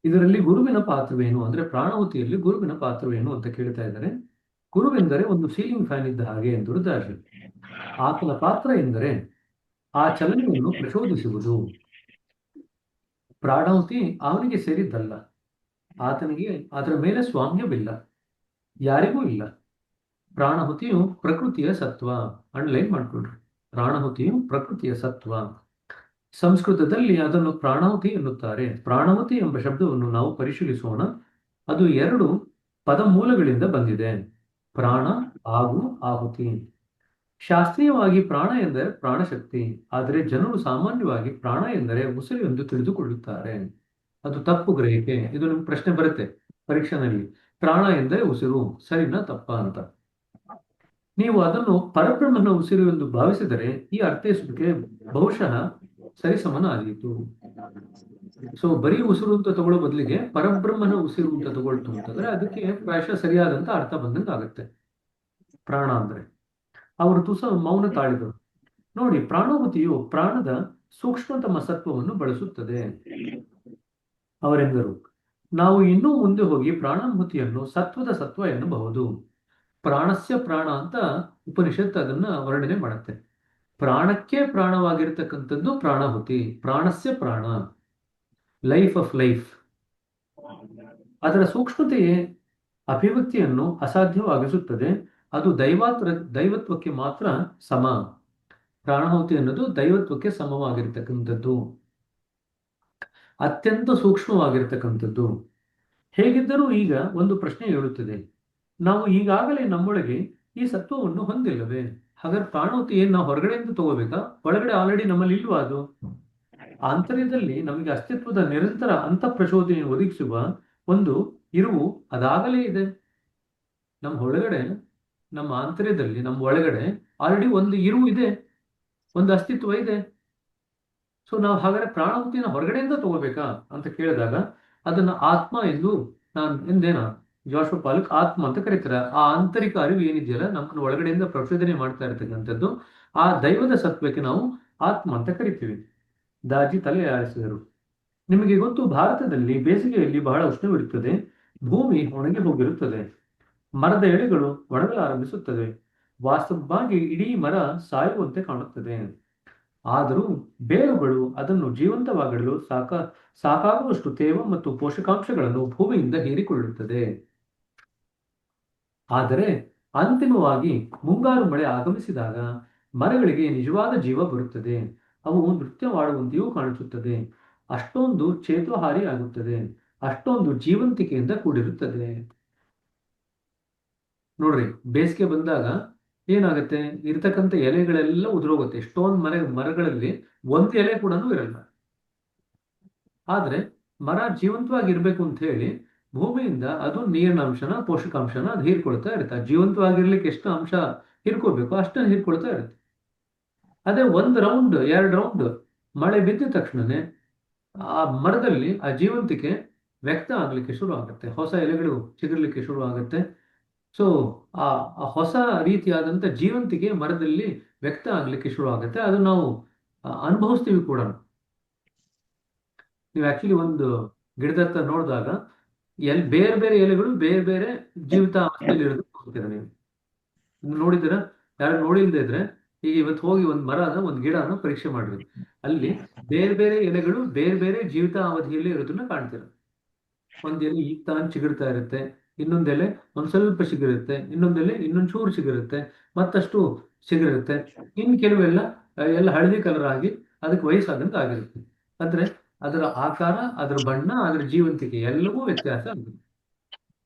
ಇದರಲ್ಲಿ ಗುರುವಿನ ಪಾತ್ರವೇನು ಅಂದ್ರೆ ಪ್ರಾಣಾಹುತಿಯಲ್ಲಿ ಗುರುವಿನ ಪಾತ್ರವೇನು ಅಂತ ಕೇಳ್ತಾ ಇದ್ದಾರೆ. ಗುರುವೆಂದರೆ ಒಂದು ಸೀಲಿಂಗ್ ಫ್ಯಾನ್ ಇದ್ದ ಹಾಗೆ ಎಂದರು ದಾರ್ಶನಿಕರು. ಆತನ ಪಾತ್ರ ಎಂದರೆ ಆ ಚಲನೆಯನ್ನು ಪ್ರಚೋದಿಸುವುದು. ಪ್ರಾಣಾಹುತಿ ಅವನಿಗೆ ಸೇರಿದ್ದಲ್ಲ. ಆತನಿಗೆ ಅದರ ಮೇಲೆ ಸ್ವಾಮ್ಯವಿಲ್ಲ, ಯಾರಿಗೂ ಇಲ್ಲ. ಪ್ರಾಣಾಹುತಿಯು ಪ್ರಕೃತಿಯ ಸತ್ವ. ಅಂಡರ್ಲೈನ್ ಮಾಡ್ಕೊಳ್ರಿ. ಪ್ರಾಣಾಹುತಿಯು ಪ್ರಕೃತಿಯ ಸತ್ವ. ಸಂಸ್ಕೃತದಲ್ಲಿ ಅದನ್ನು ಪ್ರಾಣಾಹುತಿ ಎನ್ನುತ್ತಾರೆ. ಪ್ರಾಣಾಹುತಿ ಎಂಬ ಶಬ್ದವನ್ನು ನಾವು ಪರಿಶೀಲಿಸೋಣ. ಅದು ಎರಡು ಪದಮೂಲಗಳಿಂದ ಬಂದಿದೆ, ಪ್ರಾಣ ಹಾಗೂ ಆಹುತಿ. ಶಾಸ್ತ್ರೀಯವಾಗಿ ಪ್ರಾಣ ಎಂದರೆ ಪ್ರಾಣಶಕ್ತಿ, ಆದರೆ ಜನರು ಸಾಮಾನ್ಯವಾಗಿ ಪ್ರಾಣ ಎಂದರೆ ಉಸಿರು ಎಂದು ತಿಳಿದುಕೊಳ್ಳುತ್ತಾರೆ. ಅದು ತಪ್ಪು ಗ್ರಹಿಕೆ. ಇದು ನಿಮ್ಗೆ ಪ್ರಶ್ನೆ ಬರುತ್ತೆ ಪರೀಕ್ಷೆನಲ್ಲಿ, ಪ್ರಾಣ ಎಂದರೆ ಉಸಿರು, ಸರಿನಾ ತಪ್ಪಾ ಅಂತ. ನೀವು ಅದನ್ನು ಪರಬ್ರಹ್ಮನ ಉಸಿರು ಎಂದು ಭಾವಿಸಿದರೆ ಈ ಅರ್ಥೈಸುವಿಕೆ ಬಹುಶಃ ಸರಿಸಮನ ಆದೀತು. ಸೊ ಬರೀ ಉಸಿರು ಅಂತ ತಗೊಳ್ಳೋ ಬದಲಿಗೆ ಪರಬ್ರಹ್ಮನ ಉಸಿರು ಅಂತ ತಗೊಳ್ತು ಅಂತಂದ್ರೆ ಅದಕ್ಕೆ ಪ್ರಾಯಶಃ ಸರಿಯಾದಂತ ಅರ್ಥ ಬಂದಂಗೆ ಆಗುತ್ತೆ. ಪ್ರಾಣ ಅಂದ್ರೆ ಅವರು ತುಸ ಮೌನ ತಾಳಿದರು. ನೋಡಿ, ಪ್ರಾಣಾಹುತಿಯು ಪ್ರಾಣದ ಸೂಕ್ಷ್ಮತಮ ಸತ್ವವನ್ನು ಬಳಸುತ್ತದೆ ಅವರೆಂದರು. ನಾವು ಇನ್ನೂ ಮುಂದೆ ಹೋಗಿ ಪ್ರಾಣಾಹುತಿಯನ್ನು ಸತ್ವದ ಸತ್ವ ಎನ್ನಬಹುದು. ಪ್ರಾಣಸ್ಯ ಪ್ರಾಣ ಅಂತ ಉಪನಿಷತ್ ಅದನ್ನ ವರ್ಣನೆ ಮಾಡುತ್ತೆ. ಪ್ರಾಣಕ್ಕೆ ಪ್ರಾಣವಾಗಿರ್ತಕ್ಕಂಥದ್ದು ಪ್ರಾಣಾಹುತಿ. ಪ್ರಾಣಸ್ಯ ಪ್ರಾಣ, ಲೈಫ್ ಆಫ್ ಲೈಫ್. ಅದರ ಸೂಕ್ಷ್ಮತೆಯೇ ಅಭಿವ್ಯಕ್ತಿಯನ್ನು ಅಸಾಧ್ಯವಾಗಿಸುತ್ತದೆ. ಅದು ದೈವತ್ವಕ್ಕೆ ಮಾತ್ರ ಸಮ. ಪ್ರಾಣಾಹುತಿ ಅನ್ನೋದು ದೈವತ್ವಕ್ಕೆ ಸಮವಾಗಿರ್ತಕ್ಕಂಥದ್ದು, ಅತ್ಯಂತ ಸೂಕ್ಷ್ಮವಾಗಿರ್ತಕ್ಕಂಥದ್ದು. ಹೇಗಿದ್ದರೂ ಈಗ ಒಂದು ಪ್ರಶ್ನೆ ಹೇಳುತ್ತದೆ, ನಾವು ಈಗಾಗಲೇ ನಮ್ಮೊಳಗೆ ಈ ಸತ್ವವನ್ನು ಹೊಂದಿಲ್ಲವೇ? ಹಾಗಾದ್ರೆ ಪ್ರಾಣಾಹುತಿ ಏನ್ ನಾವು ಹೊರಗಡೆಯಿಂದ ತಗೋಬೇಕಾ? ಒಳಗಡೆ ಆಲ್ರೆಡಿ ನಮ್ಮಲ್ಲಿ ಇಲ್ವಾ ಅದು? ಆಂತರ್ಯದಲ್ಲಿ ನಮಗೆ ಅಸ್ತಿತ್ವದ ನಿರಂತರ ಅಂತಃಪ್ರಚೋದನೆ ಒದಗಿಸುವ ಒಂದು ಇರುವು ಅದಾಗಲೇ ಇದೆ. ನಮ್ಮ ಒಳಗಡೆ, ನಮ್ಮ ಆಂತರ್ಯದಲ್ಲಿ, ನಮ್ಮ ಒಳಗಡೆ ಆಲ್ರೆಡಿ ಒಂದು ಇರುವು ಇದೆ, ಒಂದು ಅಸ್ತಿತ್ವ ಇದೆ. ಸೊ ನಾವು ಹಾಗಾದ್ರೆ ಪ್ರಾಣಾಹುತಿನ ಹೊರಗಡೆಯಿಂದ ತಗೋಬೇಕಾ ಅಂತ ಕೇಳಿದಾಗ ಅದನ್ನ ಆತ್ಮ ಎಂದು ನಾನು ಎಂದೇನ ಜೋಶುವ ಪಾಲಕ್ ಆತ್ಮ ಅಂತ ಕರೀತಾರೆ. ಆ ಆಂತರಿಕ ಅರಿವು ಏನಿದೆಯಲ್ಲ, ನಮ್ಮನ್ನು ಒಳಗಡೆಯಿಂದ ಪ್ರಚೋದನೆ ಮಾಡ್ತಾ ಇರ್ತಕ್ಕಂಥದ್ದು, ಆ ದೈವದ ಸತ್ವಕ್ಕೆ ನಾವು ಆತ್ಮ ಅಂತ ಕರಿತೀವಿ. ದಾಜಿ ತಲೆ ಆಡಿಸಿದರು. ನಿಮಗೆ ಗೊತ್ತು, ಭಾರತದಲ್ಲಿ ಬೇಸಿಗೆಯಲ್ಲಿ ಬಹಳ ಉಷ್ಣವಿರುತ್ತದೆ. ಭೂಮಿ ಒಣಗಿ ಹೋಗಿರುತ್ತದೆ. ಮರದ ಎಳೆಗಳು ಒಣಗಲಾರಂಭಿಸುತ್ತವೆ. ವಾಸ್ತವವಾಗಿ ಇಡೀ ಮರ ಸಾಯುವಂತೆ ಕಾಣುತ್ತದೆ. ಆದರೂ ಬೇರುಗಳು ಅದನ್ನು ಜೀವಂತವಾಗಿಡಲು ಸಾಕಾಗುವಷ್ಟು ತೇವ ಮತ್ತು ಪೋಷಕಾಂಶಗಳನ್ನು ಭೂಮಿಯಿಂದ ಹೀರಿಕೊಳ್ಳುತ್ತದೆ. ಆದರೆ ಅಂತಿಮವಾಗಿ ಮುಂಗಾರು ಮಳೆ ಆಗಮಿಸಿದಾಗ ಮರಗಳಿಗೆ ನಿಜವಾದ ಜೀವ ಬರುತ್ತದೆ. ಅವು ನೃತ್ಯ ಮಾಡುವಂತೆಯೂ ಕಾಣಿಸುತ್ತದೆ. ಅಷ್ಟೊಂದು ಚೇತೋಹಾರಿ ಆಗುತ್ತದೆ, ಅಷ್ಟೊಂದು ಜೀವಂತಿಕೆಯಿಂದ ಕೂಡಿರುತ್ತದೆ. ನೋಡ್ರಿ, ಬೇಸಿಗೆ ಬಂದಾಗ ಏನಾಗುತ್ತೆ, ಇರ್ತಕ್ಕಂಥ ಎಲೆಗಳೆಲ್ಲ ಉದುರೋಗುತ್ತೆ. ಎಷ್ಟೊಂದು ಮರಗಳಲ್ಲಿ ಒಂದು ಎಲೆ ಕೂಡ ಇರಲ್ಲ. ಆದ್ರೆ ಮರ ಜೀವಂತವಾಗಿರ್ಬೇಕು ಅಂತ ಹೇಳಿ ಭೂಮಿಯಿಂದ ಅದು ನೀರಿನ ಅಂಶನ, ಪೋಷಕಾಂಶನ ಅದು ಹೀರ್ಕೊಳ್ತಾ ಇರುತ್ತೆ. ಜೀವಂತವಾಗಿರ್ಲಿಕ್ಕೆ ಎಷ್ಟು ಅಂಶ ಹೀರ್ಕೋಬೇಕು ಅಷ್ಟನ್ನು ಹೀರ್ಕೊಳ್ತಾ ಇರುತ್ತೆ. ಅದೇ ಒಂದ್ ರೌಂಡ್, 2 ರೌಂಡ್ ಮಳೆ ಬಿದ್ದ ತಕ್ಷಣನೇ ಆ ಮರದಲ್ಲಿ ಆ ಜೀವಂತಿಕೆ ವ್ಯಕ್ತ ಆಗ್ಲಿಕ್ಕೆ ಶುರು ಆಗುತ್ತೆ. ಹೊಸ ಎಲೆಗಳು ಚಿಗುರ್ಲಿಕ್ಕೆ ಶುರು ಆಗುತ್ತೆ. ಸೊ ಆ ಹೊಸ ರೀತಿಯಾದಂಥ ಜೀವಂತಿಕೆ ಮರದಲ್ಲಿ ವ್ಯಕ್ತ ಆಗ್ಲಿಕ್ಕೆ ಶುರು ಆಗುತ್ತೆ. ಅದು ನಾವು ಅನುಭವಿಸ್ತೀವಿ ಕೂಡ. ನೀವು ಆಕ್ಚುಲಿ ಒಂದು ಗಿಡದತ್ತ ನೋಡಿದಾಗ ಬೇರೆ ಬೇರೆ ಎಲೆಗಳು ಬೇರೆ ಬೇರೆ ಜೀವಿತ ಅವಸ್ಥೆಯಲ್ಲಿ ಇರೋದು ನೋಡ್ತೀರ ನೀವು. ನೋಡಿದಿರ? ಯಾರು ನೋಡಿಲ್ದೇ ಇದ್ರೆ ಈಗ ಇವತ್ತು ಹೋಗಿ ಒಂದು ಮರದ, ಒಂದು ಗಿಡನ ಪರೀಕ್ಷೆ ಮಾಡ್ರಿ. ಅಲ್ಲಿ ಬೇರೆ ಬೇರೆ ಎಲೆಗಳು ಬೇರೆ ಬೇರೆ ಜೀವಿತ ಅವಧಿಯಲ್ಲಿ ಇರೋದನ್ನ ಕಾಣ್ತೀರ. ಒಂದ್ ಎಲೆ ಈಗ ತಾನು ಚಿಗುರ್ತಾ ಇರುತ್ತೆ, ಇನ್ನೊಂದೆಲೆ ಒಂದ್ ಸ್ವಲ್ಪ ಸಿಗಿರುತ್ತೆ, ಇನ್ನೊಂದೆಲೆ ಇನ್ನೊಂಚೂರು ಸಿಗಿರುತ್ತೆ, ಮತ್ತಷ್ಟು ಸಿಗಿರುತ್ತೆ. ಇನ್ ಕೆಲವೆಲ್ಲ ಎಲ್ಲ ಹಳದಿ ಕಲರ್ ಆಗಿ ಅದಕ್ಕೆ ವಯಸ್ಸಾದಂತ ಆಗಿರುತ್ತೆ. ಅಂದ್ರೆ ಅದರ ಆಕಾರ, ಅದರ ಬಣ್ಣ, ಅದರ ಜೀವಂತಿಕೆ ಎಲ್ಲವೂ ವ್ಯತ್ಯಾಸ ಆಗುತ್ತೆ.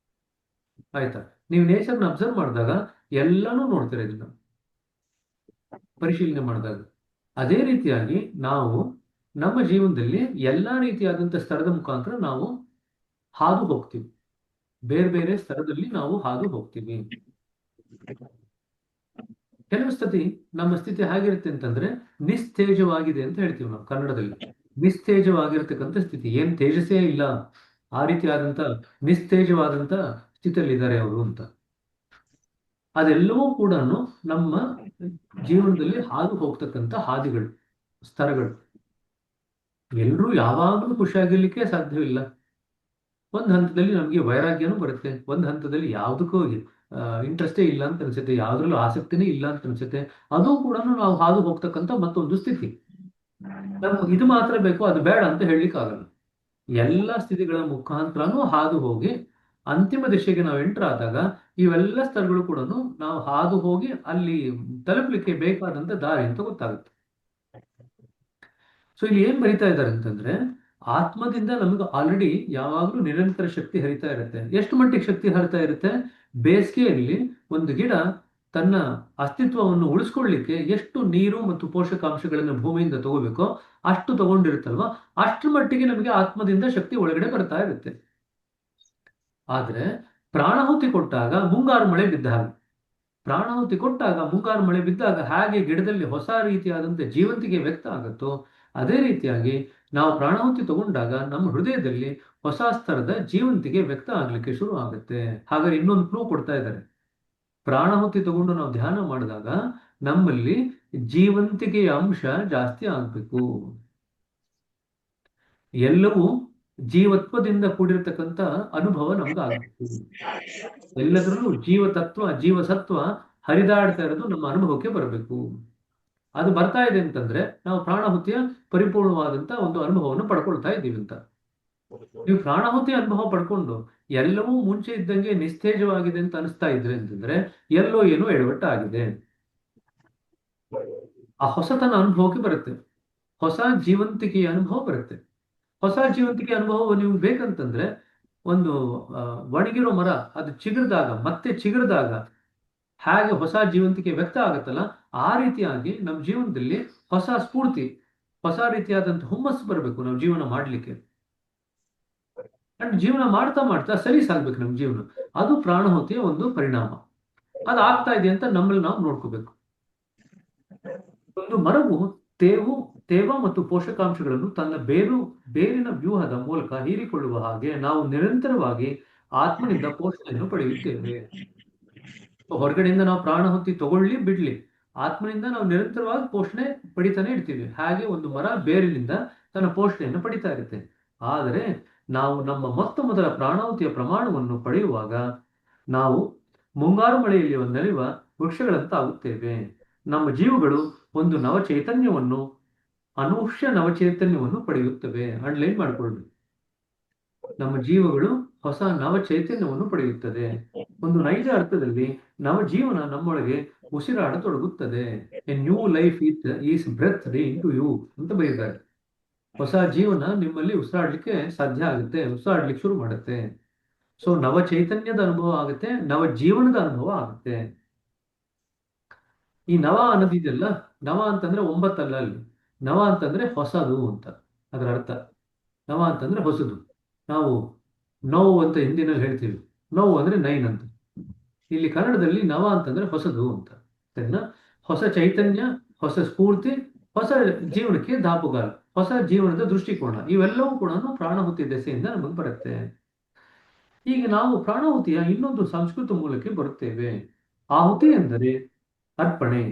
ಆಯ್ತಾ? ನೀವು ನೇಚರ್ನ ಅಬ್ಸರ್ವ್ ಮಾಡಿದಾಗ ಎಲ್ಲಾನು ನೋಡ್ತೀರ, ಇದನ್ನ ಪರಿಶೀಲನೆ ಮಾಡಿದಾಗ. ಅದೇ ರೀತಿಯಾಗಿ ನಾವು ನಮ್ಮ ಜೀವನದಲ್ಲಿ ಎಲ್ಲಾ ರೀತಿಯಾದಂತಹ ಸ್ತರದ ಮುಖಾಂತರ ನಾವು ಹಾದು ಹೋಗ್ತೀವಿ. ಬೇರೆ ಬೇರೆ ಸ್ತರದಲ್ಲಿ ನಾವು ಹಾದು ಹೋಗ್ತೀವಿ. ಕೆಲವು ಸ್ಥಿತಿ, ನಮ್ಮ ಸ್ಥಿತಿ ಹೇಗಿರುತ್ತೆ ಅಂತಂದ್ರೆ ನಿಸ್ತೇಜವಾಗಿದೆ ಅಂತ ಹೇಳ್ತೀವಿ ನಾವು ಕನ್ನಡದಲ್ಲಿ. ನಿಸ್ತೇಜವಾಗಿರ್ತಕ್ಕಂಥ ಸ್ಥಿತಿ, ಏನ್ ತೇಜಸ್ಸೇ ಇಲ್ಲ, ಆ ರೀತಿಯಾದಂತ ನಿಸ್ತೇಜವಾದಂತ ಸ್ಥಿತಿಯಲ್ಲಿ ಇದ್ದಾರೆ ಅವರು ಅಂತ. ಅದೆಲ್ಲವೂ ಕೂಡ ನಮ್ಮ ಜೀವನದಲ್ಲಿ ಹಾದು ಹೋಗ್ತಕ್ಕಂಥ ಹಾದಿಗಳು, ಸ್ತರಗಳು. ಎಲ್ಲರೂ ಯಾವಾಗಲೂ ಖುಷಿಯಾಗಿರ್ಲಿಕ್ಕೆ ಸಾಧ್ಯವಿಲ್ಲ. ಒಂದು ಹಂತದಲ್ಲಿ ನಮಗೆ ವೈರಾಗ್ಯನೂ ಬರುತ್ತೆ, ಒಂದು ಹಂತದಲ್ಲಿ ಯಾವುದಕ್ಕೂ ಇಂಟ್ರೆಸ್ಟೇ ಇಲ್ಲ ಅಂತ ಅನ್ಸುತ್ತೆ, ಯಾವ್ದ್ರಲ್ಲೂ ಆಸಕ್ತಿನೇ ಇಲ್ಲ ಅಂತ ಅನ್ಸುತ್ತೆ. ಅದು ಕೂಡ ನಾವು ಹಾದು ಹೋಗ್ತಕ್ಕಂಥ ಮತ್ತೊಂದು ಸ್ಥಿತಿ. ನಮ್ಗೆ ಇದು ಮಾತ್ರ ಬೇಕು ಅದು ಬೇಡ ಅಂತ ಹೇಳಲಿಕ್ಕೆ ಆಗಲ್ಲ. ಎಲ್ಲ ಸ್ಥಿತಿಗಳ ಮುಖಾಂತರನೂ ಹಾದು ಹೋಗಿ ಅಂತಿಮ ದಿಶೆಗೆ ನಾವು ಎಂಟರ್ ಆದಾಗ ಇವೆಲ್ಲ ಸ್ಥಳಗಳು ಕೂಡ ನಾವು ಹಾದು ಹೋಗಿ ಅಲ್ಲಿ ತಲುಪಲಿಕ್ಕೆ ಬೇಕಾದಂತ ದಾರಿ ಅಂತ ಗೊತ್ತಾಗುತ್ತೆ. ಸೊ ಇಲ್ಲಿ ಏನ್ ಬರಿತಾ ಇದ್ದಾರೆ ಅಂತಂದ್ರೆ, ಆತ್ಮದಿಂದ ನಮ್ಗೆ ಆಲ್ರೆಡಿ ಯಾವಾಗಲೂ ನಿರಂತರ ಶಕ್ತಿ ಹರಿತಾ ಇರುತ್ತೆ. ಎಷ್ಟು ಮಟ್ಟಿಗೆ ಶಕ್ತಿ ಹರಿತಾ ಇರುತ್ತೆ? ಬೇಸಿಗೆಯಲ್ಲಿ ಒಂದು ಗಿಡ ತನ್ನ ಅಸ್ತಿತ್ವವನ್ನು ಉಳಿಸ್ಕೊಳ್ಳಿಕ್ಕೆ ಎಷ್ಟು ನೀರು ಮತ್ತು ಪೋಷಕಾಂಶಗಳನ್ನು ಭೂಮಿಯಿಂದ ತಗೋಬೇಕೋ ಅಷ್ಟು ತಗೊಂಡಿರುತ್ತಲ್ವಾ, ಅಷ್ಟು ಮಟ್ಟಿಗೆ ನಮಗೆ ಆತ್ಮದಿಂದ ಶಕ್ತಿ ಒಳಗಡೆ ಬರ್ತಾ ಇರುತ್ತೆ. ಆದ್ರೆ ಪ್ರಾಣಾಹುತಿ ಕೊಟ್ಟಾಗ ಮುಂಗಾರು ಮಳೆ ಬಿದ್ದ ಹಾಗೆ, ಪ್ರಾಣಾಹುತಿ ಕೊಟ್ಟಾಗ ಮುಂಗಾರು ಮಳೆ ಬಿದ್ದಾಗ ಹಾಗೆ ಗಿಡದಲ್ಲಿ ಹೊಸ ರೀತಿಯಾದಂತೆ ಜೀವಂತಿಕೆ ವ್ಯಕ್ತ ಆಗುತ್ತೋ, ಅದೇ ರೀತಿಯಾಗಿ ನಾವು ಪ್ರಾಣಾಹುತಿ ತಗೊಂಡಾಗ ನಮ್ಮ ಹೃದಯದಲ್ಲಿ ಹೊಸ ಸ್ತರದ ಜೀವಂತಿಕೆ ವ್ಯಕ್ತ ಆಗ್ಲಿಕ್ಕೆ ಶುರು ಆಗುತ್ತೆ. ಹಾಗಾದ್ರೆ ಇನ್ನೊಂದು ಕ್ಲೂ ಕೊಡ್ತಾ ಇದ್ದಾರೆ. ಪ್ರಾಣಾಹುತಿ ತಗೊಂಡು ನಾವು ಧ್ಯಾನ ಮಾಡಿದಾಗ ನಮ್ಮಲ್ಲಿ ಜೀವಂತಿಕೆಯ ಅಂಶ ಜಾಸ್ತಿ ಆಗ್ಬೇಕು. ಎಲ್ಲವೂ ಜೀವತ್ವದಿಂದ ಕೂಡಿರ್ತಕ್ಕಂಥ ಅನುಭವ ನಮ್ಗೆ ಆಗ್ಬೇಕು. ಎಲ್ಲದರಲ್ಲೂ ಜೀವತತ್ವ ಜೀವಸತ್ವ ಹರಿದಾಡ್ತಾ ಇರೋದು ನಮ್ಮ ಅನುಭವಕ್ಕೆ ಬರಬೇಕು. ಅದು ಬರ್ತಾ ಇದೆ ಅಂತಂದ್ರೆ ನಾವು ಪ್ರಾಣಾಹುತಿಯ ಪರಿಪೂರ್ಣವಾದಂತ ಒಂದು ಅನುಭವವನ್ನು ಪಡ್ಕೊಳ್ತಾ ಇದ್ದೀವಿ ಅಂತ. ನೀವು ಪ್ರಾಣಾಹುತಿ ಅನುಭವ ಪಡ್ಕೊಂಡು ಎಲ್ಲವೂ ಮುಂಚೆ ಇದ್ದಂಗೆ ನಿಸ್ತೇಜವಾಗಿದೆ ಅಂತ ಅನಿಸ್ತಾ ಇದ್ರೆ ಅಂತಂದ್ರೆ ಎಲ್ಲೋ ಏನೋ ಎಡವಟ್ಟಾಗಿದೆ. ಆ ಹೊಸತನ ಅನುಭವಕ್ಕೆ ಬರುತ್ತೆ, ಹೊಸ ಜೀವಂತಿಕೆಯ ಅನುಭವ ಬರುತ್ತೆ. ಹೊಸ ಜೀವಂತಿಕೆ ಅನುಭವ ನಿಮ್ಗೆ ಬೇಕಂತಂದ್ರೆ ಒಂದು ಒಣಗಿರೋ ಮರ ಅದು ಚಿಗುರಿದಾಗ ಮತ್ತೆ ಚಿಗುರಿದಾಗ ಹಾಗೆ ಹೊಸ ಜೀವಂತಿಕೆ ವ್ಯಕ್ತ ಆಗುತ್ತಲ್ಲ, ಆ ರೀತಿಯಾಗಿ ನಮ್ಮ ಜೀವನದಲ್ಲಿ ಹೊಸ ಸ್ಫೂರ್ತಿ, ಹೊಸ ರೀತಿಯಾದಂತ ಹುಮ್ಮಸ್ಸು ಬರಬೇಕು ನಾವು ಜೀವನ ಮಾಡ್ಲಿಕ್ಕೆ. ಅಂಡ್ ಜೀವನ ಮಾಡ್ತಾ ಮಾಡ್ತಾ ಸರಿ ಸಾಗ್ಬೇಕು ನಮ್ಮ ಜೀವನ. ಅದು ಪ್ರಾಣಾಹುತಿಯ ಒಂದು ಪರಿಣಾಮ. ಅದು ಆಗ್ತಾ ಇದೆ ಅಂತ ನಮ್ಮಲ್ಲಿ ನಾವು ನೋಡ್ಕೋಬೇಕು. ಒಂದು ಮರವು ತೇವ ಮತ್ತು ಪೋಷಕಾಂಶಗಳನ್ನು ತನ್ನ ಬೇರಿನ ವ್ಯೂಹದ ಮೂಲಕ ಹೀರಿಕೊಳ್ಳುವ ಹಾಗೆ ನಾವು ನಿರಂತರವಾಗಿ ಆತ್ಮನಿಂದ ಪೋಷಣೆಯನ್ನು ಪಡೆಯುತ್ತೇವೆ. ಹೊರಗಡೆಯಿಂದ ನಾವು ಪ್ರಾಣಾಹುತಿ ತಗೊಳ್ಳಿ ಬಿಡ್ಲಿ, ಆತ್ಮನಿಂದ ನಾವು ನಿರಂತರವಾಗಿ ಪೋಷಣೆ ಪಡಿತಾನೆ ಇರ್ತೀವಿ. ಹಾಗೆ ಒಂದು ಮರ ಬೇರಿನಿಂದ ತನ್ನ ಪೋಷಣೆಯನ್ನು ಪಡಿತಾ ಇರುತ್ತೆ. ಆದರೆ ನಾವು ನಮ್ಮ ಮೊದಲ ಪ್ರಾಣಾಹುತಿಯ ಪ್ರಮಾಣವನ್ನು ಪಡೆಯುವಾಗ ನಾವು ಮುಂಗಾರು ಮಳೆಯಲ್ಲಿ ನೆಲೆಯುವ ವೃಕ್ಷಗಳಂತಾಗುತ್ತೇವೆ. ನಮ್ಮ ಜೀವಗಳು ಒಂದು ಅನೂಹ್ಯ ನವಚೈತನ್ಯವನ್ನು ಪಡೆಯುತ್ತವೆ. ಅಂಡ್ಲೈನ್ ಮಾಡಿಕೊಳ್ಳಿ, ನಮ್ಮ ಜೀವಗಳು ಹೊಸ ನವಚೈತನ್ಯವನ್ನು ಪಡೆಯುತ್ತದೆ. ಒಂದು ನೈಜ ಅರ್ಥದಲ್ಲಿ ನವಜೀವನ ನಮ್ಮೊಳಗೆ ಉಸಿರಾಡತೊಡಗುತ್ತದೆ. A new life is breath into you ಅಂತ ಬರೆದಿದ್ದಾರೆ. ಹೊಸ ಜೀವನ ನಿಮ್ಮಲ್ಲಿ ಉಸಿರಾಡ್ಲಿಕ್ಕೆ ಸಾಧ್ಯ ಆಗುತ್ತೆ, ಉಸಿರಾಡ್ಲಿಕ್ಕೆ ಶುರು ಮಾಡುತ್ತೆ. ಸೊ ನವ ಚೈತನ್ಯದ ಅನುಭವ ಆಗುತ್ತೆ, ನವ ಜೀವನದ ಅನುಭವ ಆಗುತ್ತೆ. ಈ ನವ ಅನ್ನೋದಿದೆಯಲ್ಲ, ನವ ಅಂತಂದ್ರೆ 9 ಅಲ್ಲ, ಅಲ್ಲಿ ನವ ಅಂತಂದ್ರೆ ಹೊಸದು ಅಂತ ಅದರ ಅರ್ಥ. ನವ ಅಂತಂದ್ರೆ ಹೊಸದು. ನಾವು ನೋವು ಅಂತ ಹಿಂದಿನಲ್ಲಿ ಹೇಳ್ತೀವಿ, ನೋವು ಅಂದ್ರೆ 9 ಅಂತ. ಇಲ್ಲಿ ಕನ್ನಡದಲ್ಲಿ ನವ ಅಂತಂದ್ರೆ ಹೊಸದು ಅಂತ. ಸರಿನಾ? ಹೊಸ ಚೈತನ್ಯ, ಹೊಸ ಸ್ಫೂರ್ತಿ, ಹೊಸ ಜೀವನಕ್ಕೆ ದಾಪುಗಾಲ, ಹೊಸ ಜೀವನದ ದೃಷ್ಟಿಕೋನ, ಇವೆಲ್ಲವೂ ಕೂಡ ಪ್ರಾಣಾಹುತಿ ದೆಸೆಯಿಂದ ನಮಗೆ ಬರುತ್ತೆ. ಈಗ ನಾವು ಪ್ರಾಣಾಹುತಿಯ ಇನ್ನೊಂದು ಸಂಸ್ಕೃತ ಮೂಲಕ್ಕೆ ಬರುತ್ತೇವೆ. ಆಹುತಿ ಎಂದರೆ ಅರ್ಪಣೆ.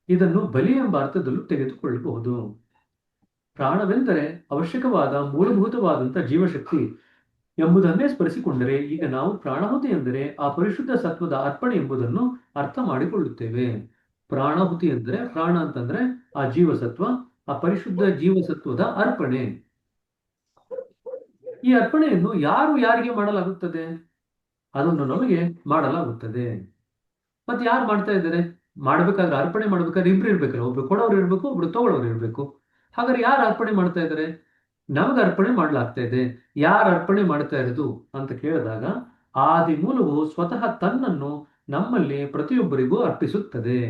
ಇದನ್ನು ಬಲಿ ಎಂಬ ಅರ್ಥದಲ್ಲೂ ತೆಗೆದುಕೊಳ್ಳಬಹುದು. ಪ್ರಾಣವೆಂದರೆ ಅವಶ್ಯಕವಾದ ಮೂಲಭೂತವಾದಂತಹ ಜೀವಶಕ್ತಿ ಎಂಬುದನ್ನೇ ಸ್ಮರಿಸಿಕೊಂಡರೆ ಈಗ ನಾವು ಪ್ರಾಣಾಹುತಿ ಎಂದರೆ ಆ ಪರಿಶುದ್ಧ ಸತ್ವದ ಅರ್ಪಣೆ ಎಂಬುದನ್ನು ಅರ್ಥ ಮಾಡಿಕೊಳ್ಳುತ್ತೇವೆ. ಪ್ರಾಣಾಹುತಿ ಎಂದರೆ, ಪ್ರಾಣ ಅಂತಂದ್ರೆ ಆ ಜೀವಸತ್ವ, ಆ ಪರಿಶುದ್ಧ ಜೀವಸತ್ವದ ಅರ್ಪಣೆ. ಈ ಅರ್ಪಣೆಯನ್ನು ಯಾರಿಗೆ ಮಾಡಲಾಗುತ್ತದೆ? ಅದನ್ನು ನಮಗೆ ಮಾಡಲಾಗುತ್ತದೆ. ಮತ್ತೆ ಯಾರು ಮಾಡ್ತಾ ಇದ್ದಾರೆ? ಮಾಡ್ಬೇಕಾದ್ರೆ, ಅರ್ಪಣೆ ಮಾಡ್ಬೇಕಾದ್ರೆ ಇಬ್ರು ಇರ್ಬೇಕಲ್ಲ, ಒಬ್ರು ಕೊಡೋರು ಇರ್ಬೇಕು, ಒಬ್ರು ತಗೊಳ್ಳೋರು ಇರ್ಬೇಕು. ಹಾಗಾದ್ರೆ ಯಾರು ಅರ್ಪಣೆ ಮಾಡ್ತಾ ಇದ್ದಾರೆ? ನಮಗೆ ಅರ್ಪಣೆ ಮಾಡ್ಲಾಗ್ತಾ ಇದೆ. ಯಾರು ಅರ್ಪಣೆ ಮಾಡ್ತಾ ಇರೋದು ಅಂತ ಕೇಳಿದಾಗ, ಆದಿ ಮೂಲವು ಸ್ವತಃ ತನ್ನನ್ನು ನಮ್ಮಲ್ಲಿ ಪ್ರತಿಯೊಬ್ಬರಿಗೂ ಅರ್ಪಿಸುತ್ತದೆ.